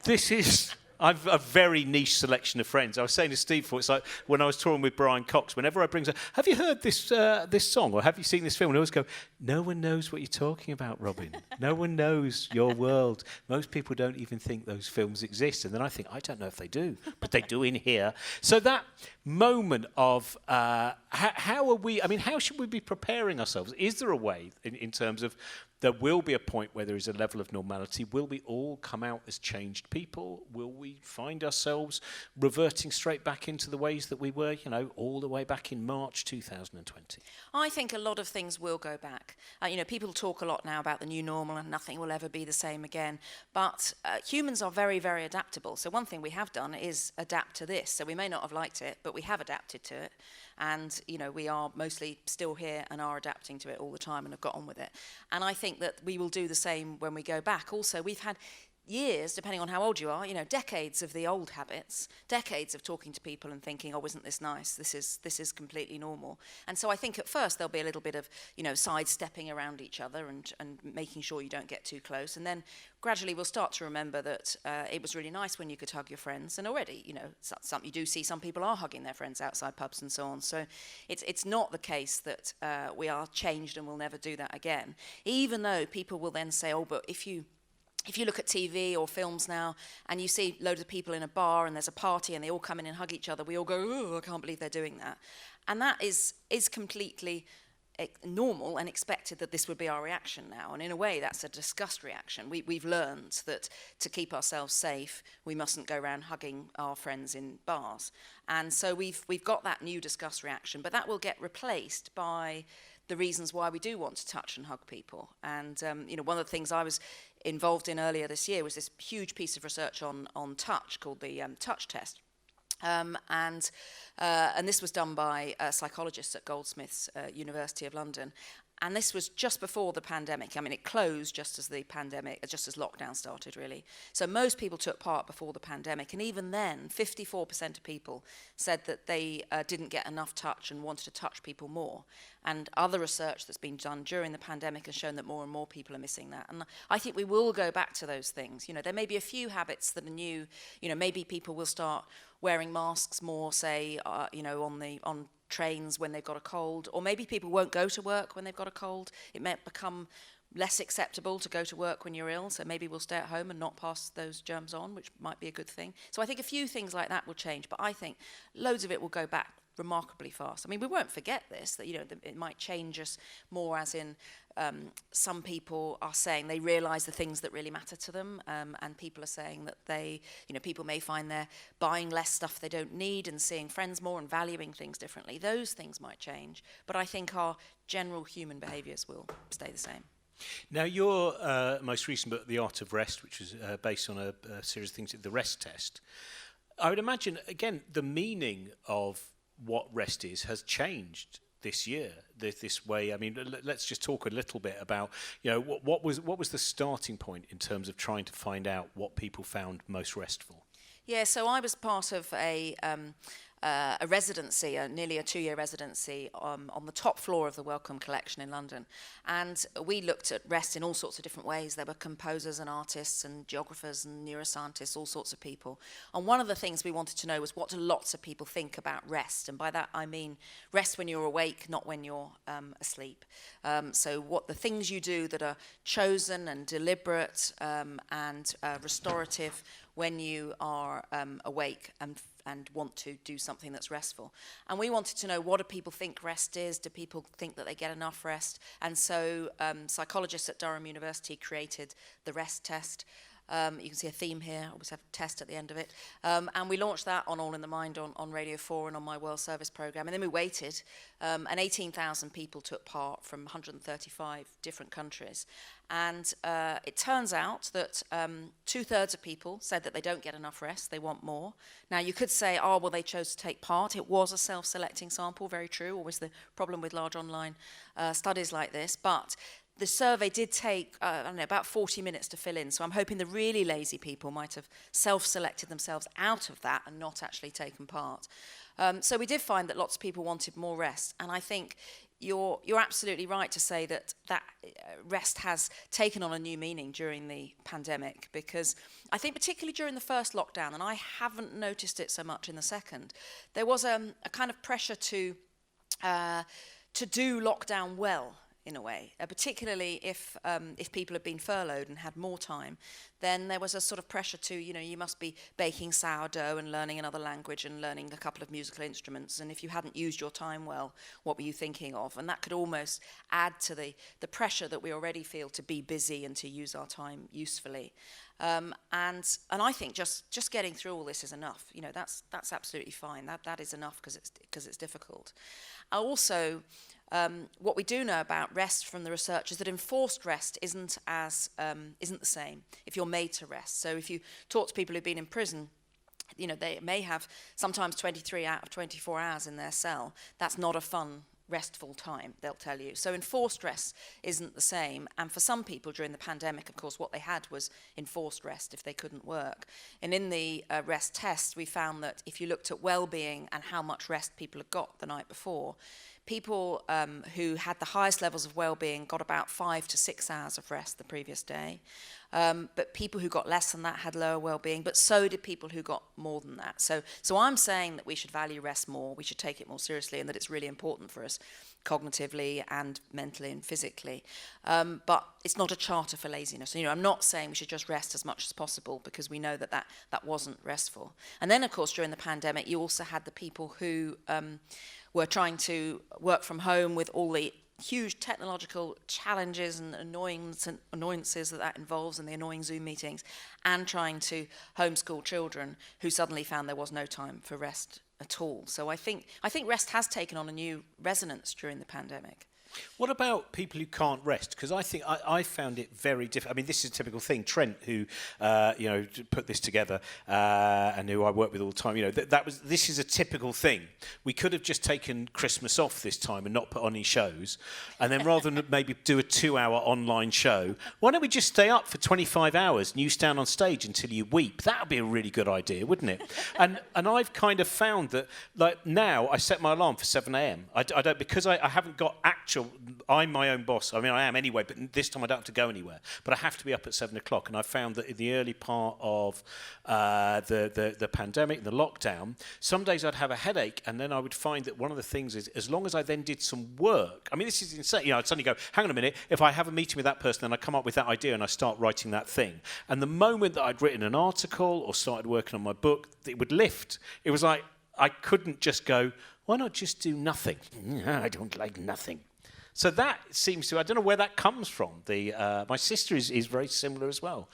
this is a very niche selection of friends. I was saying to Steve before, it's like when I was touring with Brian Cox, whenever I bring up, have you heard this song, or have you seen this film? And I always go, no one knows what you're talking about, Robin. No one knows your world. Most people don't even think those films exist. And then I think, I don't know if they do, but they do in here. So that moment of how should we be preparing ourselves? Is there a way in terms of there will be a point where there is a level of normality. Will we all come out as changed people? Will we find ourselves reverting straight back into the ways that we were, all the way back in March 2020? I think a lot of things will go back. People talk a lot now about the new normal and nothing will ever be the same again. But humans are very, very adaptable. So one thing we have done is adapt to this. So we may not have liked it, but we have adapted to it. And, we are mostly still here and are adapting to it all the time and have got on with it. And I think that we will do the same when we go back. Also, we've had years, depending on how old you are, decades of the old habits, decades of talking to people and thinking, oh, isn't this nice? This is completely normal. And so I think at first there'll be a little bit of, sidestepping around each other and making sure you don't get too close. And then gradually we'll start to remember that it was really nice when you could hug your friends. And already, you do see some people are hugging their friends outside pubs and so on. So it's not the case that we are changed and will never do that again. Even though people will then say, oh, but if you look at TV or films now and you see loads of people in a bar and there's a party and they all come in and hug each other, we all go, oh, I can't believe they're doing that. And that is completely normal and expected that this would be our reaction now. And in a way, that's a disgust reaction. We've learned that to keep ourselves safe, we mustn't go around hugging our friends in bars. And so we've got that new disgust reaction, but that will get replaced by the reasons why we do want to touch and hug people. And one of the things I was involved in earlier this year was this huge piece of research on touch called the touch test. And this was done by psychologists at Goldsmiths, University of London. And this was just before the pandemic. I mean, it closed just as lockdown started, really. So most people took part before the pandemic. And even then, 54% of people said that they didn't get enough touch and wanted to touch people more. And other research that's been done during the pandemic has shown that more and more people are missing that. And I think we will go back to those things. There may be a few habits that are new. Maybe people will start wearing masks more, say, on trains when they've got a cold, or maybe people won't go to work when they've got a cold. It may become less acceptable to go to work when you're ill, so maybe we'll stay at home and not pass those germs on, which might be a good thing. So I think a few things like that will change, but I think loads of it will go back remarkably fast. I mean, we won't forget this, that it might change us more, as in some people are saying they realise the things that really matter to them, and people are saying that people may find they're buying less stuff they don't need and seeing friends more and valuing things differently. Those things might change, but I think our general human behaviours will stay the same. Now, your most recent book, The Art of Rest, which is based on a series of things, the rest test, I would imagine, again, the meaning of what rest is has changed this year, this way. I mean, let's just talk a little bit about, what was the starting point in terms of trying to find out what people found most restful? Yeah, so I was part of a residency, nearly a 2-year residency on the top floor of the Wellcome Collection in London. And we looked at rest in all sorts of different ways. There were composers and artists and geographers and neuroscientists, all sorts of people. And one of the things we wanted to know was, what do lots of people think about rest? And by that I mean rest when you're awake, not when you're asleep. So what the things you do that are chosen and deliberate and restorative when you are awake and want to do something that's restful. And we wanted to know, what do people think rest is? Do people think that they get enough rest? And so psychologists at Durham University created the rest test. You can see a theme here, I always have a test at the end of it. And we launched that on All in the Mind on Radio 4 and on my World Service programme. And then we waited, and 18,000 people took part from 135 different countries. And it turns out that 2/3 of people said that they don't get enough rest, they want more. Now, you could say, oh, well, they chose to take part. It was a self-selecting sample, very true, always the problem with large online studies like this. But the survey did take, about 40 minutes to fill in, so I'm hoping the really lazy people might have self-selected themselves out of that and not actually taken part. So we did find that lots of people wanted more rest, and I think you're absolutely right to say that rest has taken on a new meaning during the pandemic, because I think particularly during the first lockdown, and I haven't noticed it so much in the second, there was a kind of pressure to do lockdown well in a way, particularly if people had been furloughed and had more time. Then there was a sort of pressure to, you must be baking sourdough and learning another language and learning a couple of musical instruments. And if you hadn't used your time well, what were you thinking of? And that could almost add to the pressure that we already feel to be busy and to use our time usefully. And I think just getting through all this is enough. That's absolutely fine. That is enough because it's difficult. Also, what we do know about rest from the research is that enforced rest isn't the same if you're made to rest. So if you talk to people who've been in prison, they may have sometimes 23 out of 24 hours in their cell. That's not a fun, restful time, they'll tell you. So enforced rest isn't the same. And for some people during the pandemic, of course, what they had was enforced rest if they couldn't work. And in the rest test, we found that if you looked at well-being and how much rest people had got the night before, people who had the highest levels of well-being got about 5 to 6 hours of rest the previous day. But people who got less than that had lower well-being, but so did people who got more than that. So I'm saying that we should value rest more, we should take it more seriously, and that it's really important for us cognitively and mentally and physically. But it's not a charter for laziness. I'm not saying we should just rest as much as possible, because we know that wasn't restful. And then, of course, during the pandemic, you also had the people who were trying to work from home with all the huge technological challenges and annoyances that involves, and the annoying Zoom meetings, and trying to homeschool children who suddenly found there was no time for rest at all. So I think rest has taken on a new resonance during the pandemic. What about people who can't rest? Because I think I found it very difficult. I mean, this is a typical thing. Trent, who put this together and who I work with all the time, this is a typical thing. We could have just taken Christmas off this time and not put on any shows, and then rather than maybe do a 2-hour online show, why don't we just stay up for 25 hours and you stand on stage until you weep? That would be a really good idea, wouldn't it? And I've kind of found that, like, now I set my alarm for 7 a.m. I don't, because I haven't got actual. I'm my own boss. I mean, I am anyway, but this time I don't have to go anywhere. But I have to be up at 7 o'clock. And I found that in the early part of the pandemic, the lockdown, some days I'd have a headache, and then I would find that one of the things is, as long as I then did some work, I mean, this is insane. I'd suddenly go, hang on a minute, if I have a meeting with that person, then I come up with that idea and I start writing that thing. And the moment that I'd written an article or started working on my book, it would lift. It was like, I couldn't just go, why not just do nothing? I don't like nothing. So that seems to, I don't know where that comes from. My sister is very similar as well.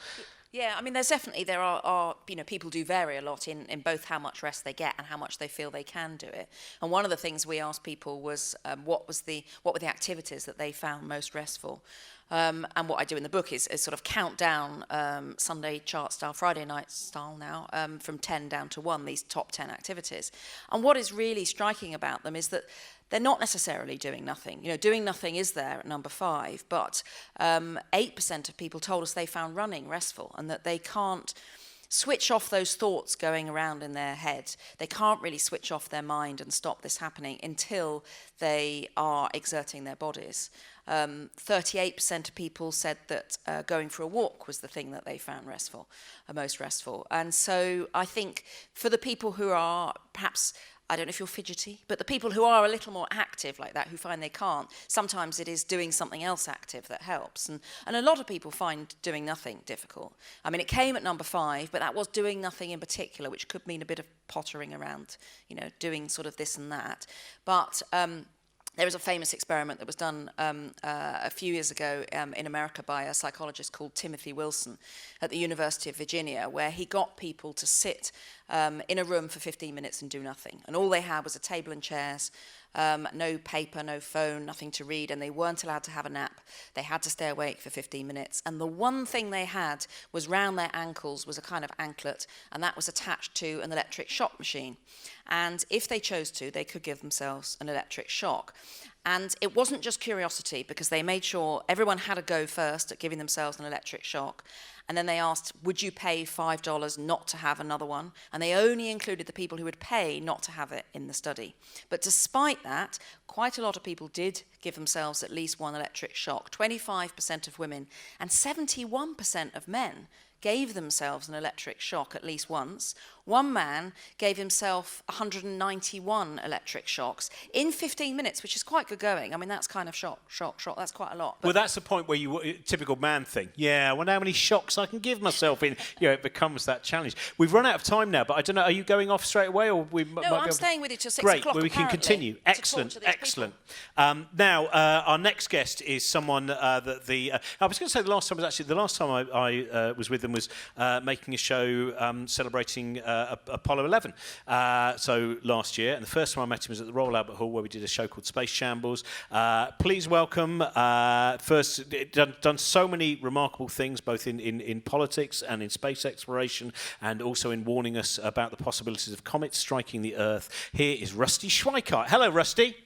Yeah, I mean, there are people do vary a lot in both how much rest they get and how much they feel they can do it. And one of the things we asked people was what were the activities that they found most restful. And what I do in the book is sort of count down Sunday chart style, Friday night style now, from 10 down to 1, these top 10 activities. And what is really striking about them is that they're not necessarily doing nothing. Doing nothing is there at number 5, but 8% of people told us they found running restful, and that they can't switch off those thoughts going around in their head. They can't really switch off their mind and stop this happening until they are exerting their bodies. 38% of people said that going for a walk was the thing that they found most restful. And so I think for the people who are perhaps, I don't know if you're fidgety, but the people who are a little more active like that, who find they can't, sometimes it is doing something else active that helps. And a lot of people find doing nothing difficult. I mean, it came at number 5, but that was doing nothing in particular, which could mean a bit of pottering around, doing sort of this and that. But there was a famous experiment that was done a few years ago in America by a psychologist called Timothy Wilson at the University of Virginia, where he got people to sit in a room for 15 minutes and do nothing. And all they had was a table and chairs, no paper, no phone, nothing to read, and they weren't allowed to have a nap. They had to stay awake for 15 minutes. And the one thing they had was round their ankles was a kind of anklet, and that was attached to an electric shock machine. And if they chose to, they could give themselves an electric shock. And it wasn't just curiosity, because they made sure everyone had a go first at giving themselves an electric shock. And then they asked, would you pay $5 not to have another one? And they only included the people who would pay not to have it in the study. But despite that, quite a lot of people did give themselves at least one electric shock. 25% of women and 71% of men gave themselves an electric shock at least once. One man gave himself 191 electric shocks in 15 minutes, which is quite good going. I mean, that's kind of shock. That's quite a lot. But well, that's the point where typical man thing. Yeah, I wonder how many shocks I can give myself in. It becomes that challenge. We've run out of time now, but I don't know. Are you going off straight away, or I'm staying with you till 6 Great, o'clock. Well, we can continue. Excellent. Now, our next guest is someone that I was going to say the last time I was with them was making a show celebrating Apollo 11. So last year, and the first time I met him was at the Royal Albert Hall, where we did a show called Space Shambles. Please welcome, done so many remarkable things, both in politics and in space exploration, and also in warning us about the possibilities of comets striking the Earth. Here is Rusty Schweickart. Hello, Rusty.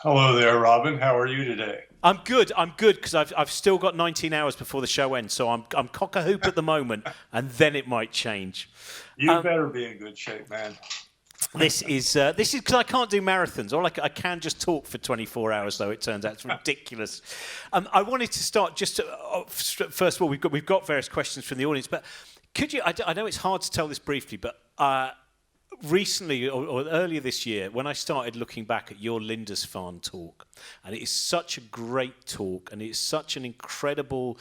Hello there, Robin. How are you today? I'm good because I've still got 19 hours before the show ends, so I'm cock-a-hoop at the moment, and then it might change. You better be in good shape, man. This is because I can't do marathons. I can just talk for 24 hours, though. It turns out it's ridiculous. I wanted to start first of all. We've got various questions from the audience, but could you? I know it's hard to tell this briefly, but recently or earlier this year, when I started looking back at your Lindisfarne talk, and it is such a great talk, and it's such an incredible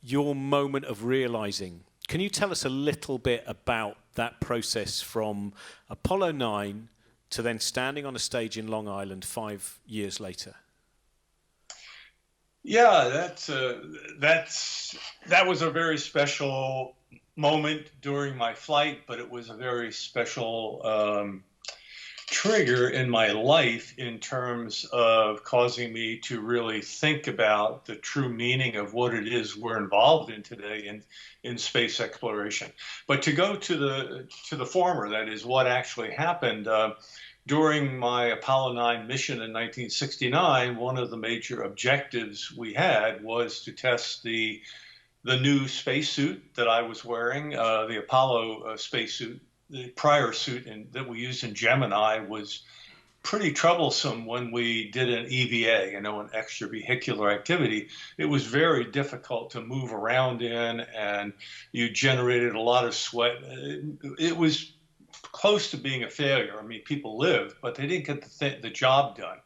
your moment of realizing. Can you tell us a little bit about that process from Apollo 9 to then standing on a stage in Long Island 5 years later? Yeah, that was a very special moment during my flight, but it was a very special trigger in my life in terms of causing me to really think about the true meaning of what it is we're involved in today in space exploration. But to go to the former, that is what actually happened, during my Apollo 9 mission in 1969, one of the major objectives we had was to test the new spacesuit that I was wearing, the Apollo spacesuit. The prior suit that we used in Gemini was pretty troublesome when we did an EVA, an extravehicular activity. It was very difficult to move around in, and you generated a lot of sweat. It was close to being a failure. I mean, people lived, but they didn't get the job done.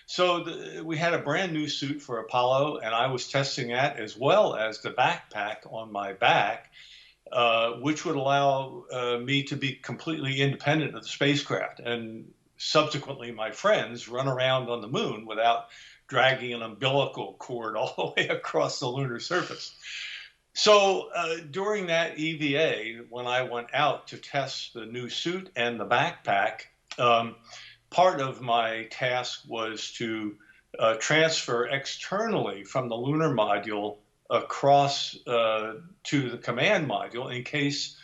So we had a brand new suit for Apollo, and I was testing that as well as the backpack on my back, which would allow me to be completely independent of the spacecraft. And subsequently, my friends run around on the moon without dragging an umbilical cord all the way across the lunar surface. So during that EVA, when I went out to test the new suit and the backpack, part of my task was to transfer externally from the lunar module across to the command module in case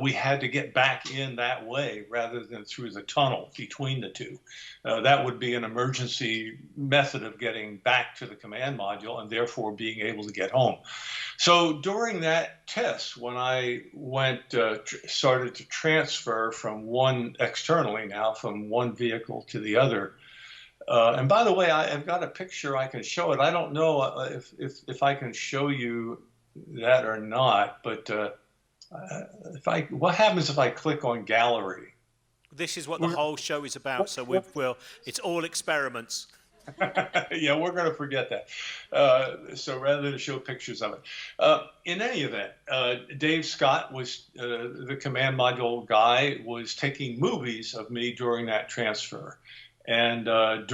we had to get back in that way rather than through the tunnel between the two. That would be an emergency method of getting back to the command module and therefore being able to get home. So during that test, when I started to transfer from one vehicle to the other, and by the way, I've got a picture I can show it. I don't know if I can show you that or not, but what happens if I click on gallery? This is what the whole show is about. So it's all experiments. Yeah, we're going to forget that. So rather than show pictures of it. In any event, Dave Scott was the command module guy, was taking movies of me during that transfer. And I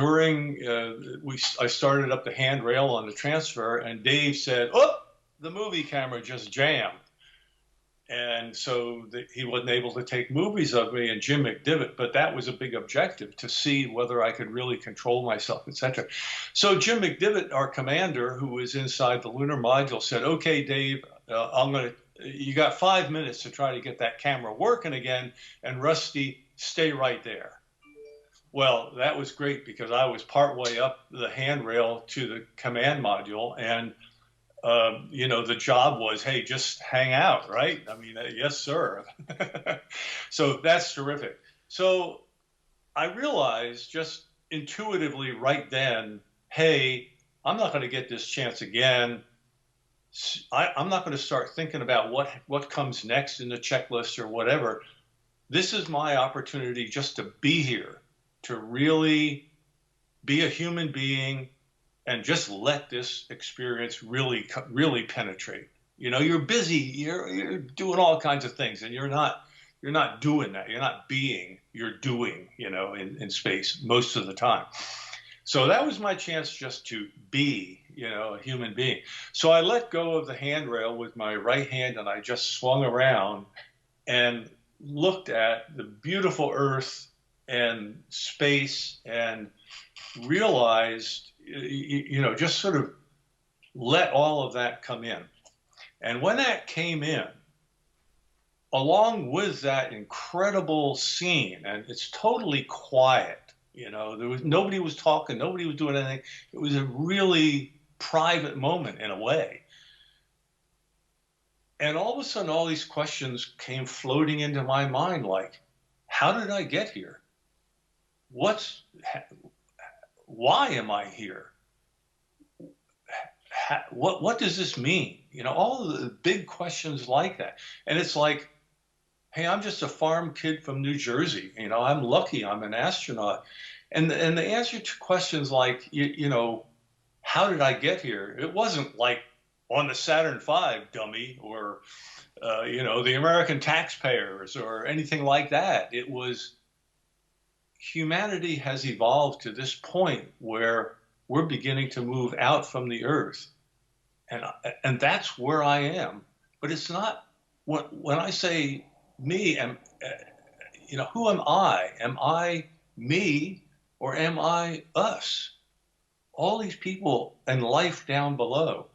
started up the handrail on the transfer, and Dave said, "Oh, the movie camera just jammed." And so he wasn't able to take movies of me and Jim McDivitt, but that was a big objective, to see whether I could really control myself, etc. So Jim McDivitt, our commander, who was inside the lunar module, said, "Okay, Dave, you got 5 minutes to try to get that camera working again, and Rusty, stay right there." Well, that was great because I was partway up the handrail to the command module, and the job was, hey, just hang out, right? I mean, yes, sir. So that's terrific. So I realized just intuitively right then, hey, I'm not going to get this chance again. I'm not going to start thinking about what comes next in the checklist or whatever. This is my opportunity just to be here, to really be a human being and just let this experience really penetrate. You know, you're busy, you're doing all kinds of things, and you're not doing that. You're not being, you're doing, you know, in space most of the time. So that was my chance just to be, you know, a human being. So I let go of the handrail with my right hand and I just swung around and looked at the beautiful Earth and space and realized, you know, just sort of let all of that come in. And when that came in, along with that incredible scene, and it's totally quiet, you know, nobody was talking, nobody was doing anything. It was a really private moment in a way. And all of a sudden, all these questions came floating into my mind, like, how did I get here? Why am I here? What does this mean? You know, all of the big questions like that. And it's like, hey, I'm just a farm kid from New Jersey. You know, I'm lucky I'm an astronaut. And the answer to questions like, you know, how did I get here? It wasn't like on the Saturn V, dummy, or, you know, the American taxpayers or anything like that. It was humanity has evolved to this point where we're beginning to move out from the Earth. And that's where I am. But it's not, when I say me, you know, who am I? Am I me or am I us? All these people and life down below.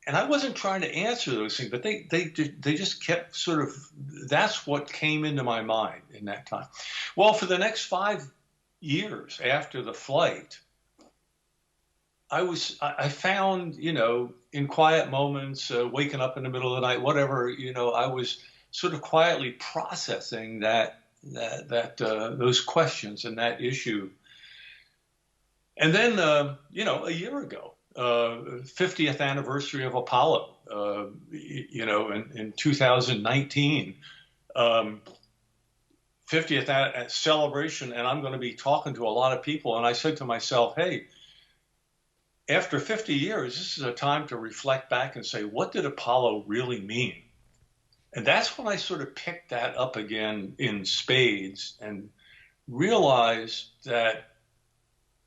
And I wasn't trying to answer those things, but they just kept sort of, that's what came into my mind in that time. Well, for the next 5 years after the flight, I found, you know, in quiet moments, waking up in the middle of the night, whatever, you know, I was sort of quietly processing those questions and that issue. And then, you know, a year ago, 50th anniversary of Apollo, you know, in 2019, 50th celebration, and I'm going to be talking to a lot of people. And I said to myself, hey, after 50 years, this is a time to reflect back and say, what did Apollo really mean? And that's when I sort of picked that up again in spades and realized that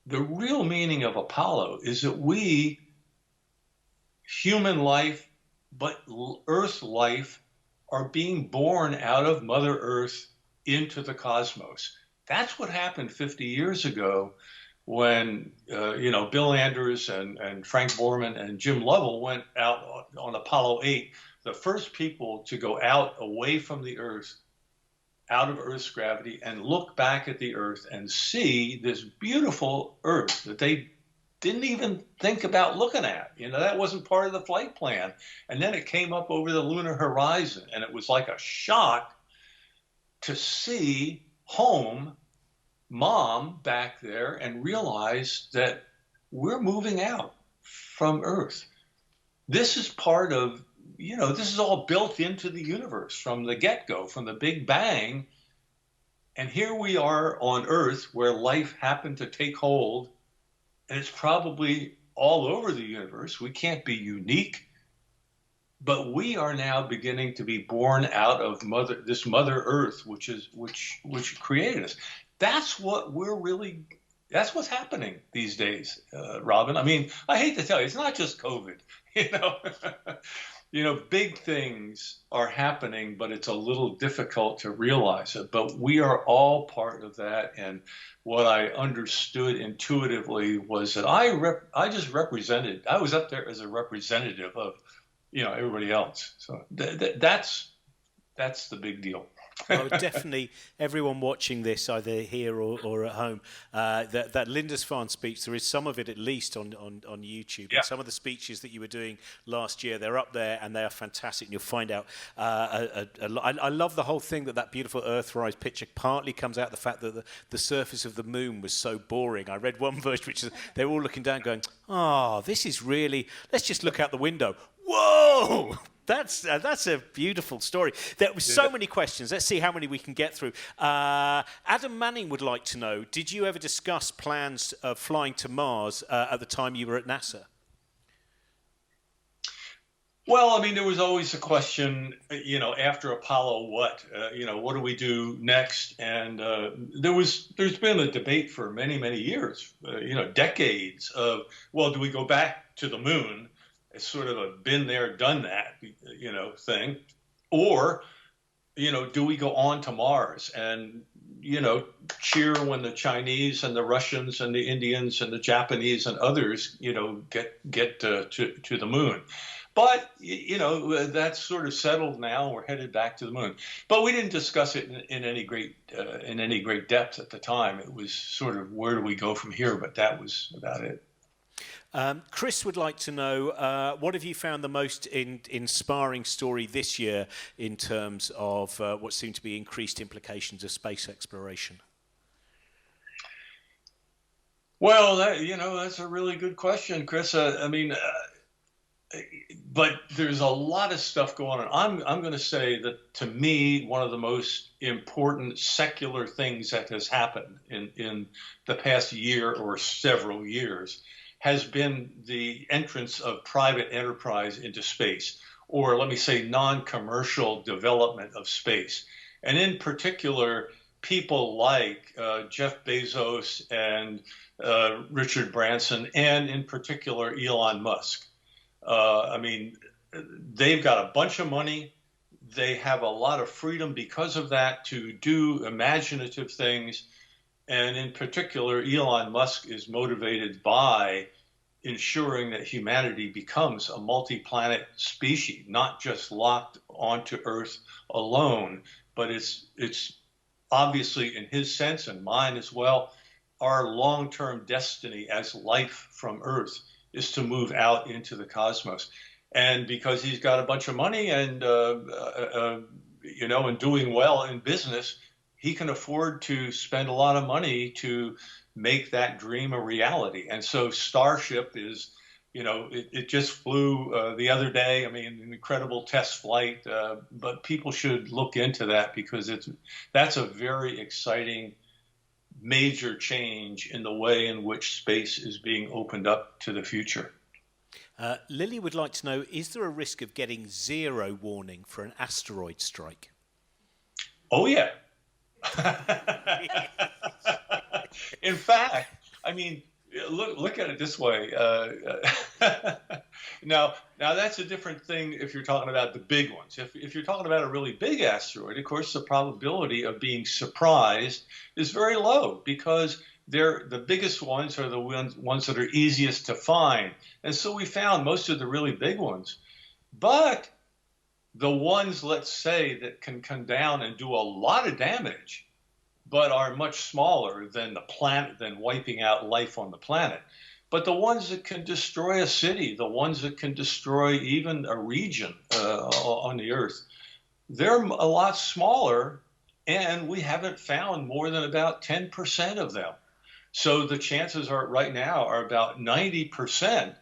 the real meaning of Apollo is that we, human life, but Earth life, are being born out of Mother Earth into the cosmos. That's what happened 50 years ago when, you know, Bill Anders and Frank Borman and Jim Lovell went out on Apollo 8, the first people to go out away from the Earth, out of Earth's gravity, and look back at the Earth and see this beautiful Earth that they didn't even think about looking at. You know, that wasn't part of the flight plan. And then it came up over the lunar horizon, and it was like a shock to see home, Mom, back there, and realize that we're moving out from Earth. This is part of, you know, this is all built into the universe from the get-go, from the Big Bang. And here we are on Earth where life happened to take hold, and it's probably all over the universe. We can't be unique, but we are now beginning to be born out of this Mother Earth, which created us. That's what that's what's happening these days, Robin. I mean, I hate to tell you, it's not just COVID, you know. You know, big things are happening, but it's a little difficult to realize it. But we are all part of that. And what I understood intuitively was that I just represented, I was up there as a representative of, you know, everybody else. So that's the big deal. Well, definitely everyone watching this, either here or at home, that Lindisfarne speech, there is some of it at least on YouTube. Yeah. And some of the speeches that you were doing last year, they're up there and they are fantastic. And you'll find out I love the whole thing that beautiful Earthrise picture partly comes out of the fact that the surface of the moon was so boring. I read one version which is they were all looking down going, oh, this is really, let's just look out the window. Whoa! That's a beautiful story. There were so many questions. Let's see how many we can get through. Adam Manning would like to know, did you ever discuss plans of flying to Mars at the time you were at NASA? Well, I mean, there was always a question, after Apollo, what do we do next? And there's been a debate for many, many years, decades of, well, do we go back to the moon? It's sort of a been there, done that, thing. Or, do we go on to Mars and, cheer when the Chinese and the Russians and the Indians and the Japanese and others, get to the moon. But, that's sort of settled now. We're headed back to the moon. But we didn't discuss it in any great depth at the time. It was sort of, where do we go from here? But that was about it. Chris would like to know, what have you found the most inspiring story this year in terms of what seem to be increased implications of space exploration? Well, that's a really good question, Chris. But there's a lot of stuff going on. I'm going to say that, to me, one of the most important secular things that has happened in the past year or several years has been the entrance of private enterprise into space, or let me say non-commercial development of space. And in particular, people like Jeff Bezos and Richard Branson, and in particular, Elon Musk. They've got a bunch of money. They have a lot of freedom because of that to do imaginative things. And in particular, Elon Musk is motivated by ensuring that humanity becomes a multi-planet species, not just locked onto Earth alone, but it's obviously, in his sense and mine as well, our long-term destiny as life from Earth is to move out into the cosmos. And because he's got a bunch of money and, and doing well in business, he can afford to spend a lot of money to make that dream a reality. And so Starship is, it just flew the other day. I mean, an incredible test flight, but people should look into that because that's a very exciting major change in the way in which space is being opened up to the future. Lily would like to know, is there a risk of getting zero warning for an asteroid strike? Oh, yeah. In fact, look at it this way. Now that's a different thing if you're talking about the big ones. If you're talking about a really big asteroid, of course, the probability of being surprised is very low because the biggest ones are the ones that are easiest to find. And so we found most of the really big ones. But the ones, let's say, that can come down and do a lot of damage, but are much smaller than the planet, than wiping out life on the planet. But the ones that can destroy a city, the ones that can destroy even a region on the Earth, they're a lot smaller, and we haven't found more than about 10% of them. So the chances right now are about 90%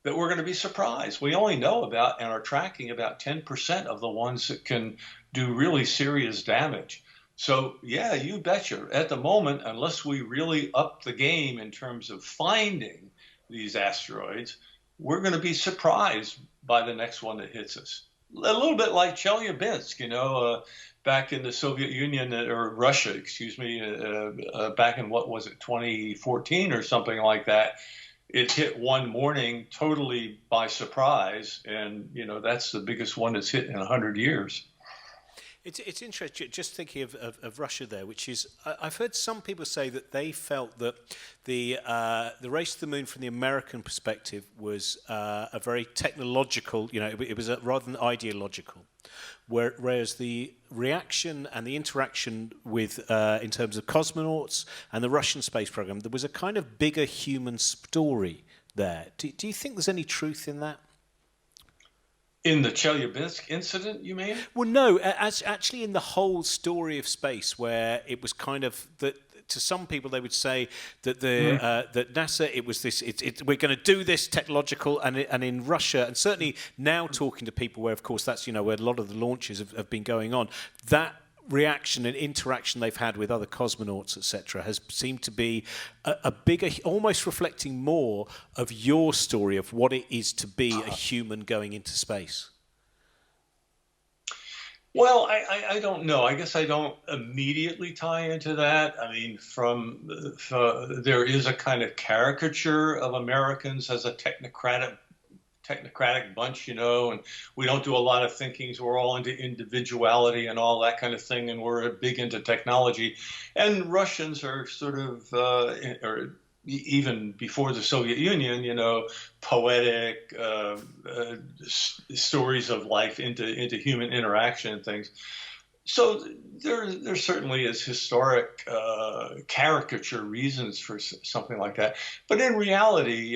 that we're going to be surprised. We only know about and are tracking about 10% of the ones that can do really serious damage. So, yeah, you betcha. At the moment, unless we really up the game in terms of finding these asteroids, we're going to be surprised by the next one that hits us. A little bit like Chelyabinsk, back in the Soviet Union, or Russia, back in, 2014 or something like that. It hit one morning totally by surprise, and, that's the biggest one that's hit in 100 years. It's interesting, just thinking of Russia there, which is, I've heard some people say that they felt that the race to the moon from the American perspective was a very technological, it was rather than ideological, whereas the reaction and the interaction with, in terms of cosmonauts and the Russian space program, there was a kind of bigger human story there. Do you think there's any truth in that? In the Chelyabinsk incident, you mean? Well, no, actually in the whole story of space, where it was kind of that to some people, they would say that that NASA, it was this. We're going to do this technological, and in Russia, and certainly now talking to people where, of course, that's where a lot of the launches have been going on. That reaction and interaction they've had with other cosmonauts, etc., has seemed to be a bigger, almost reflecting more of your story of what it is to be a human going into space. Well, I don't know. I guess I don't immediately tie into that. I mean, there is a kind of caricature of Americans as a technocratic bunch, and we don't do a lot of thinking. So we're all into individuality and all that kind of thing, and we're big into technology. And Russians are sort of, or even before the Soviet Union, poetic stories of life into human interaction and things. So there certainly is historic caricature reasons for something like that. But in reality,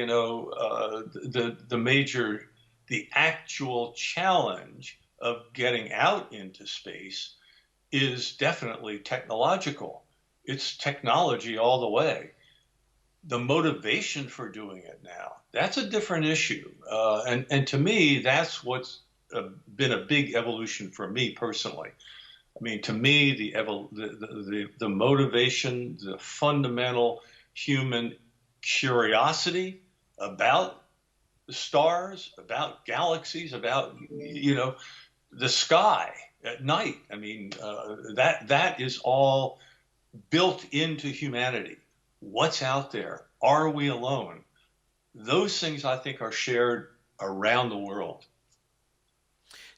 the actual challenge of getting out into space is definitely technological. It's technology all the way. The motivation for doing it now, that's a different issue. And to me, that's what's been a big evolution for me personally. I mean, to me, the motivation, the fundamental human curiosity about the stars, about galaxies, about the sky at night. I mean, that is all built into humanity. What's out there? Are we alone? Those things, I think, are shared around the world.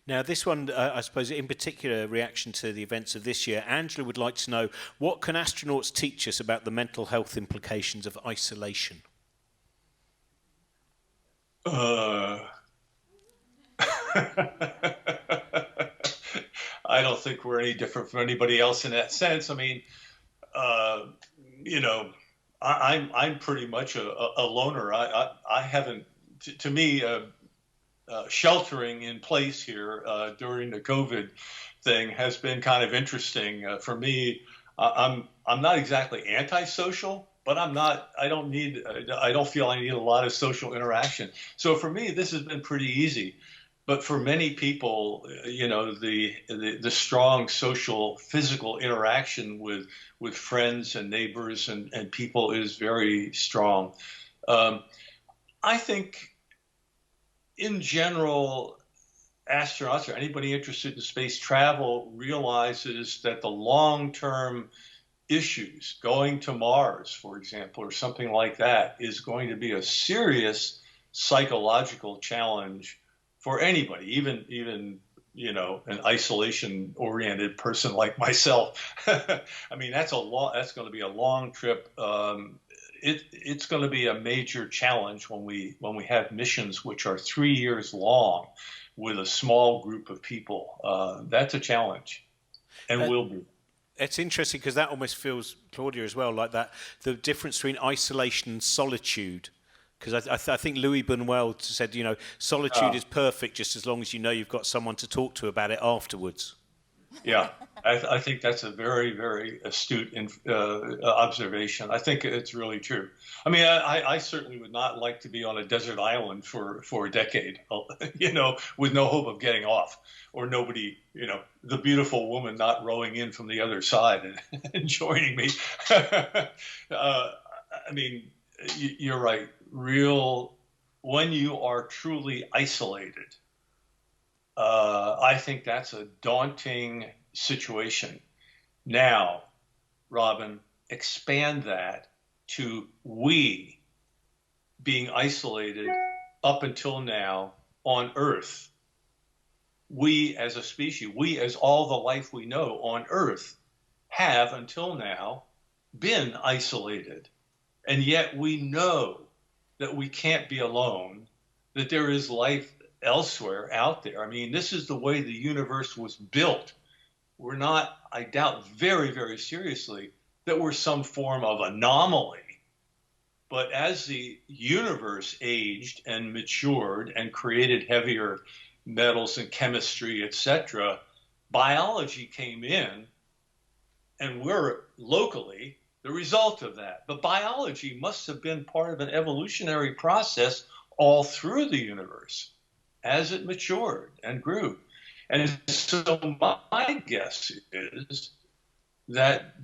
Now, this one, I suppose, in particular, reaction to the events of this year, Angela would like to know, what can astronauts teach us about the mental health implications of isolation? I don't think we're any different from anybody else in that sense. I mean, I'm pretty much a loner. I haven't, to me, sheltering in place here during the COVID thing has been kind of interesting for me. I'm not exactly antisocial, but I don't feel I need a lot of social interaction. So for me, this has been pretty easy. But for many people, the strong social, physical interaction with friends and neighbors and people is very strong. I think, in general, astronauts or anybody interested in space travel realizes that the long-term issues, going to Mars, for example, or something like that, is going to be a serious psychological challenge for anybody, even an isolation-oriented person like myself. I mean, that's going to be a long trip. It's going to be a major challenge when we have missions which are 3 years long with a small group of people. That's a challenge, and will be. It's interesting because that almost feels, Claudia, as well, like that, the difference between isolation and solitude. Because I think Louis Burnell said, solitude is perfect just as long as you've got someone to talk to about it afterwards. Yeah, I think that's a very, very astute observation. I think it's really true. I mean, I certainly would not like to be on a desert island for a decade, with no hope of getting off, or nobody, the beautiful woman not rowing in from the other side and joining me. I mean, you're right. When you are truly isolated, I think that's a daunting situation. Now, Robin, expand that to we being isolated up until now on Earth. We as a species, we as all the life we know on Earth have until now been isolated. And yet we know that we can't be alone, that there is life elsewhere out there. I mean, this is the way the universe was built. We're not, I doubt very, very seriously, that we're some form of anomaly. But as the universe aged and matured and created heavier metals and chemistry, etc., biology came in, and we're locally, the result of that. But biology must have been part of an evolutionary process all through the universe as it matured and grew. And so my guess is that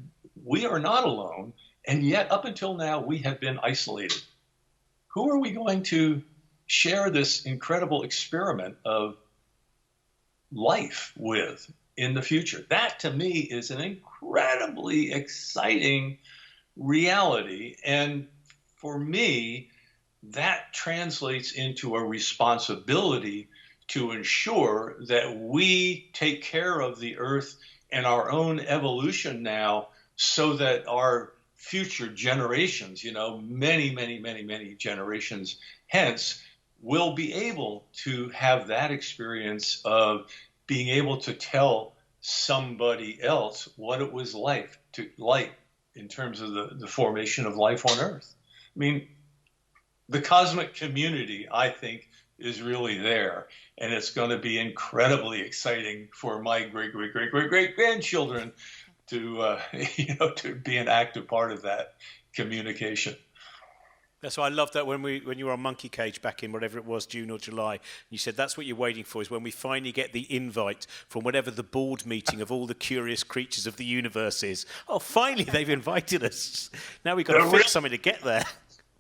we are not alone, and yet up until now we have been isolated. Who are we going to share this incredible experiment of life with in the future? That to me is an incredibly exciting reality. And for me, that translates into a responsibility to ensure that we take care of the Earth and our own evolution now, so that our future generations, many generations hence, will be able to have that experience of being able to tell somebody else what it was like in terms of the formation of life on Earth. I mean, the cosmic community, I think, is really there, and it's going to be incredibly exciting for my great grandchildren to to be an active part of that communication. That's why I love that when you were on Monkey Cage back in whatever it was, June or July, you said that's what you're waiting for, is when we finally get the invite from whatever the board meeting of all the curious creatures of the universe is. Oh, finally they've invited us. Now we've got to fix something to get there.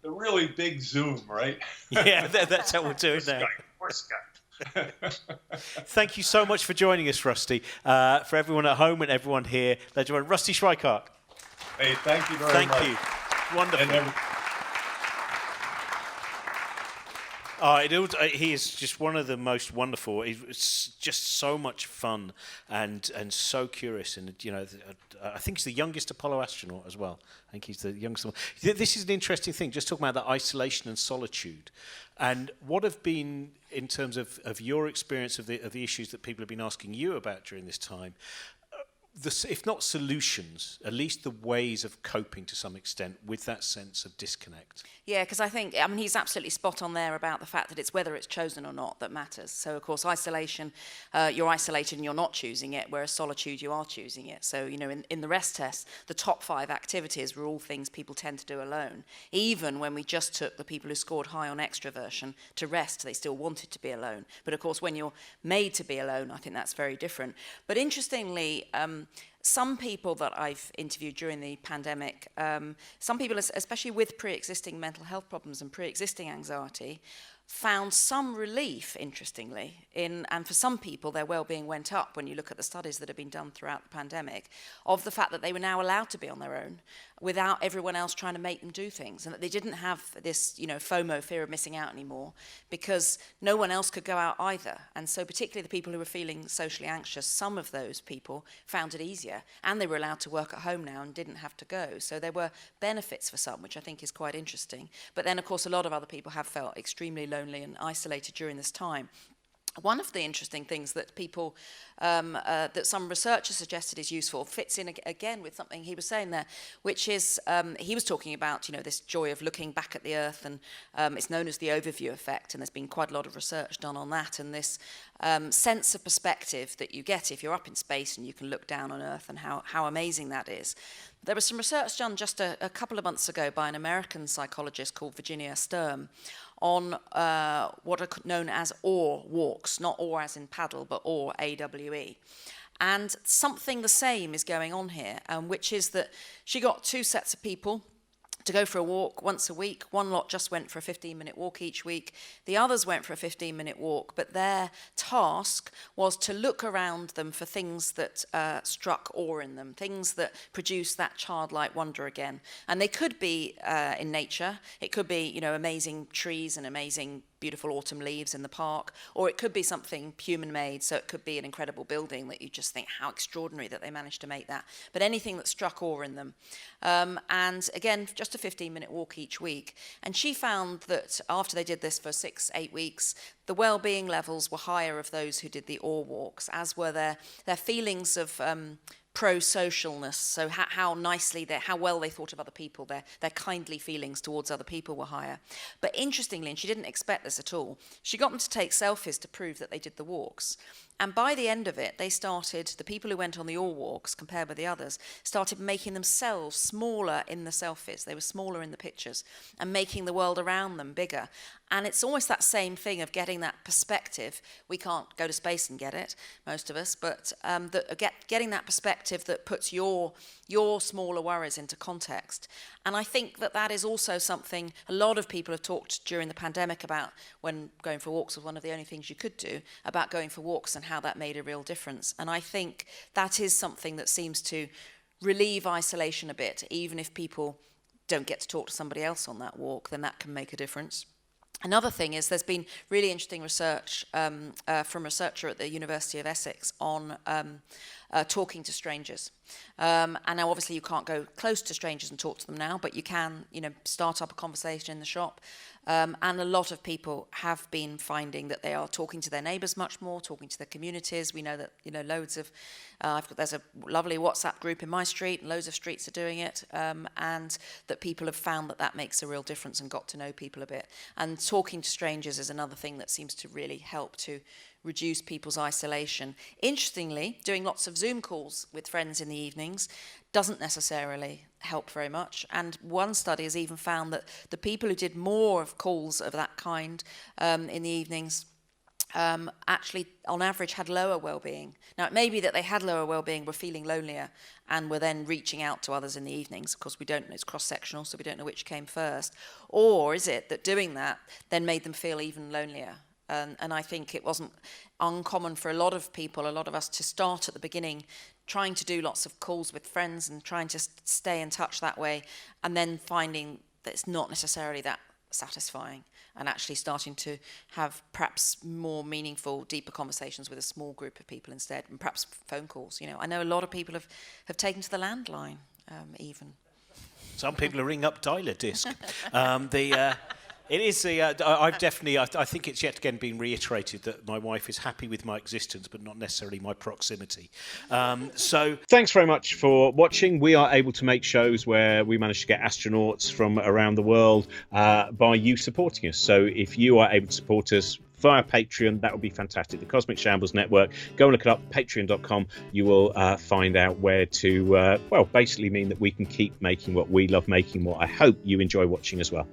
The really big Zoom, right? Yeah, that's how we'll do it now. Poor Skype. Thank you so much for joining us, Rusty. For everyone at home and everyone here, Rusty Schweickart. Hey, thank you very much. Thank you. Wonderful. He is just one of the most wonderful. It's just so much fun and so curious. And I think he's the youngest Apollo astronaut as well. I think he's the youngest one. This is an interesting thing, just talking about that isolation and solitude. And what have been, in terms of your experience of the issues that people have been asking you about during this time, if not solutions, at least the ways of coping to some extent with that sense of disconnect? Yeah, because he's absolutely spot on there about the fact that it's whether it's chosen or not that matters. So, of course, isolation, you're isolated and you're not choosing it, whereas solitude, you are choosing it. So, in the rest test, the top 5 activities were all things people tend to do alone. Even when we just took the people who scored high on extroversion to rest, they still wanted to be alone. But, of course, when you're made to be alone, I think that's very different. But interestingly, some people that I've interviewed during the pandemic, some people, especially with pre-existing mental health problems and pre-existing anxiety, found some relief, interestingly, and for some people their well-being went up when you look at the studies that have been done throughout the pandemic, of the fact that they were now allowed to be on their own without everyone else trying to make them do things, and that they didn't have this, FOMO, fear of missing out anymore, because no one else could go out either. And so particularly the people who were feeling socially anxious, some of those people found it easier, and they were allowed to work at home now and didn't have to go. So there were benefits for some, which I think is quite interesting. But then, of course, a lot of other people have felt extremely lonely and isolated during this time. One of the interesting things that people, that some researchers suggested is useful, fits in again with something he was saying there, which is, he was talking about, this joy of looking back at the Earth, and it's known as the overview effect, and there's been quite a lot of research done on that, and this sense of perspective that you get if you're up in space and you can look down on Earth, and how amazing that is. There was some research done just a couple of months ago by an American psychologist called Virginia Sturm on what are known as oar walks, not oar as in paddle, but oar, A-W-E. And something the same is going on here, which is that she got 2 sets of people to go for a walk once a week. One lot just went for a 15-minute walk each week. The others went for a 15-minute walk, but their task was to look around them for things that struck awe in them, things that produced that childlike wonder again. And they could be in nature. It could be, amazing trees and amazing beautiful autumn leaves in the park, or it could be something human-made, so it could be an incredible building that you just think, how extraordinary that they managed to make that. But anything that struck awe in them. And again, just a 15-minute walk each week. And she found that after they did this for 6-8 weeks, the well-being levels were higher of those who did the awe walks, as were their feelings of pro-socialness, so how well they thought of other people, their kindly feelings towards other people were higher. But interestingly, and she didn't expect this at all, she got them to take selfies to prove that they did the walks. And by the end of it, the people who went on the all walks, compared with the others, started making themselves smaller in the selfies. They were smaller in the pictures and making the world around them bigger. And it's almost that same thing of getting that perspective. We can't go to space and get it, most of us, but getting that perspective that puts your smaller worries into context. And I think that is also something a lot of people have talked during the pandemic about, when going for walks was one of the only things you could do, about going for walks and how that made a real difference. And I think that is something that seems to relieve isolation a bit. Even if people don't get to talk to somebody else on that walk, then that can make a difference. Another thing is there's been really interesting research from a researcher at the University of Essex on talking to strangers. And now obviously you can't go close to strangers and talk to them now, but you can, start up a conversation in the shop. And a lot of people have been finding that they are talking to their neighbours much more, talking to their communities. We know that, loads of, there's a lovely WhatsApp group in my street, and loads of streets are doing it, and that people have found that makes a real difference and got to know people a bit. And talking to strangers is another thing that seems to really help to reduce people's isolation. Interestingly, doing lots of Zoom calls with friends in the evenings doesn't necessarily help very much. And one study has even found that the people who did more of calls of that kind in the evenings actually, on average, had lower well-being. Now, it may be that they had lower well-being, were feeling lonelier, and were then reaching out to others in the evenings. Of course, we don't know, it's cross-sectional, so we don't know which came first. Or is it that doing that then made them feel even lonelier? And I think it wasn't uncommon for a lot of people, a lot of us, to start at the beginning trying to do lots of calls with friends and trying to stay in touch that way, and then finding that it's not necessarily that satisfying, and actually starting to have perhaps more meaningful, deeper conversations with a small group of people instead, and perhaps phone calls. I know a lot of people have taken to the landline even. Some people are ringing up dialer disc. It is I think it's yet again been reiterated that my wife is happy with my existence, but not necessarily my proximity. So thanks very much for watching. We are able to make shows where we manage to get astronauts from around the world by you supporting us. So if you are able to support us via Patreon, that would be fantastic. The Cosmic Shambles Network. Go and look it up, patreon.com. You will find out where to, basically mean that we can keep making what we love making, what I hope you enjoy watching as well.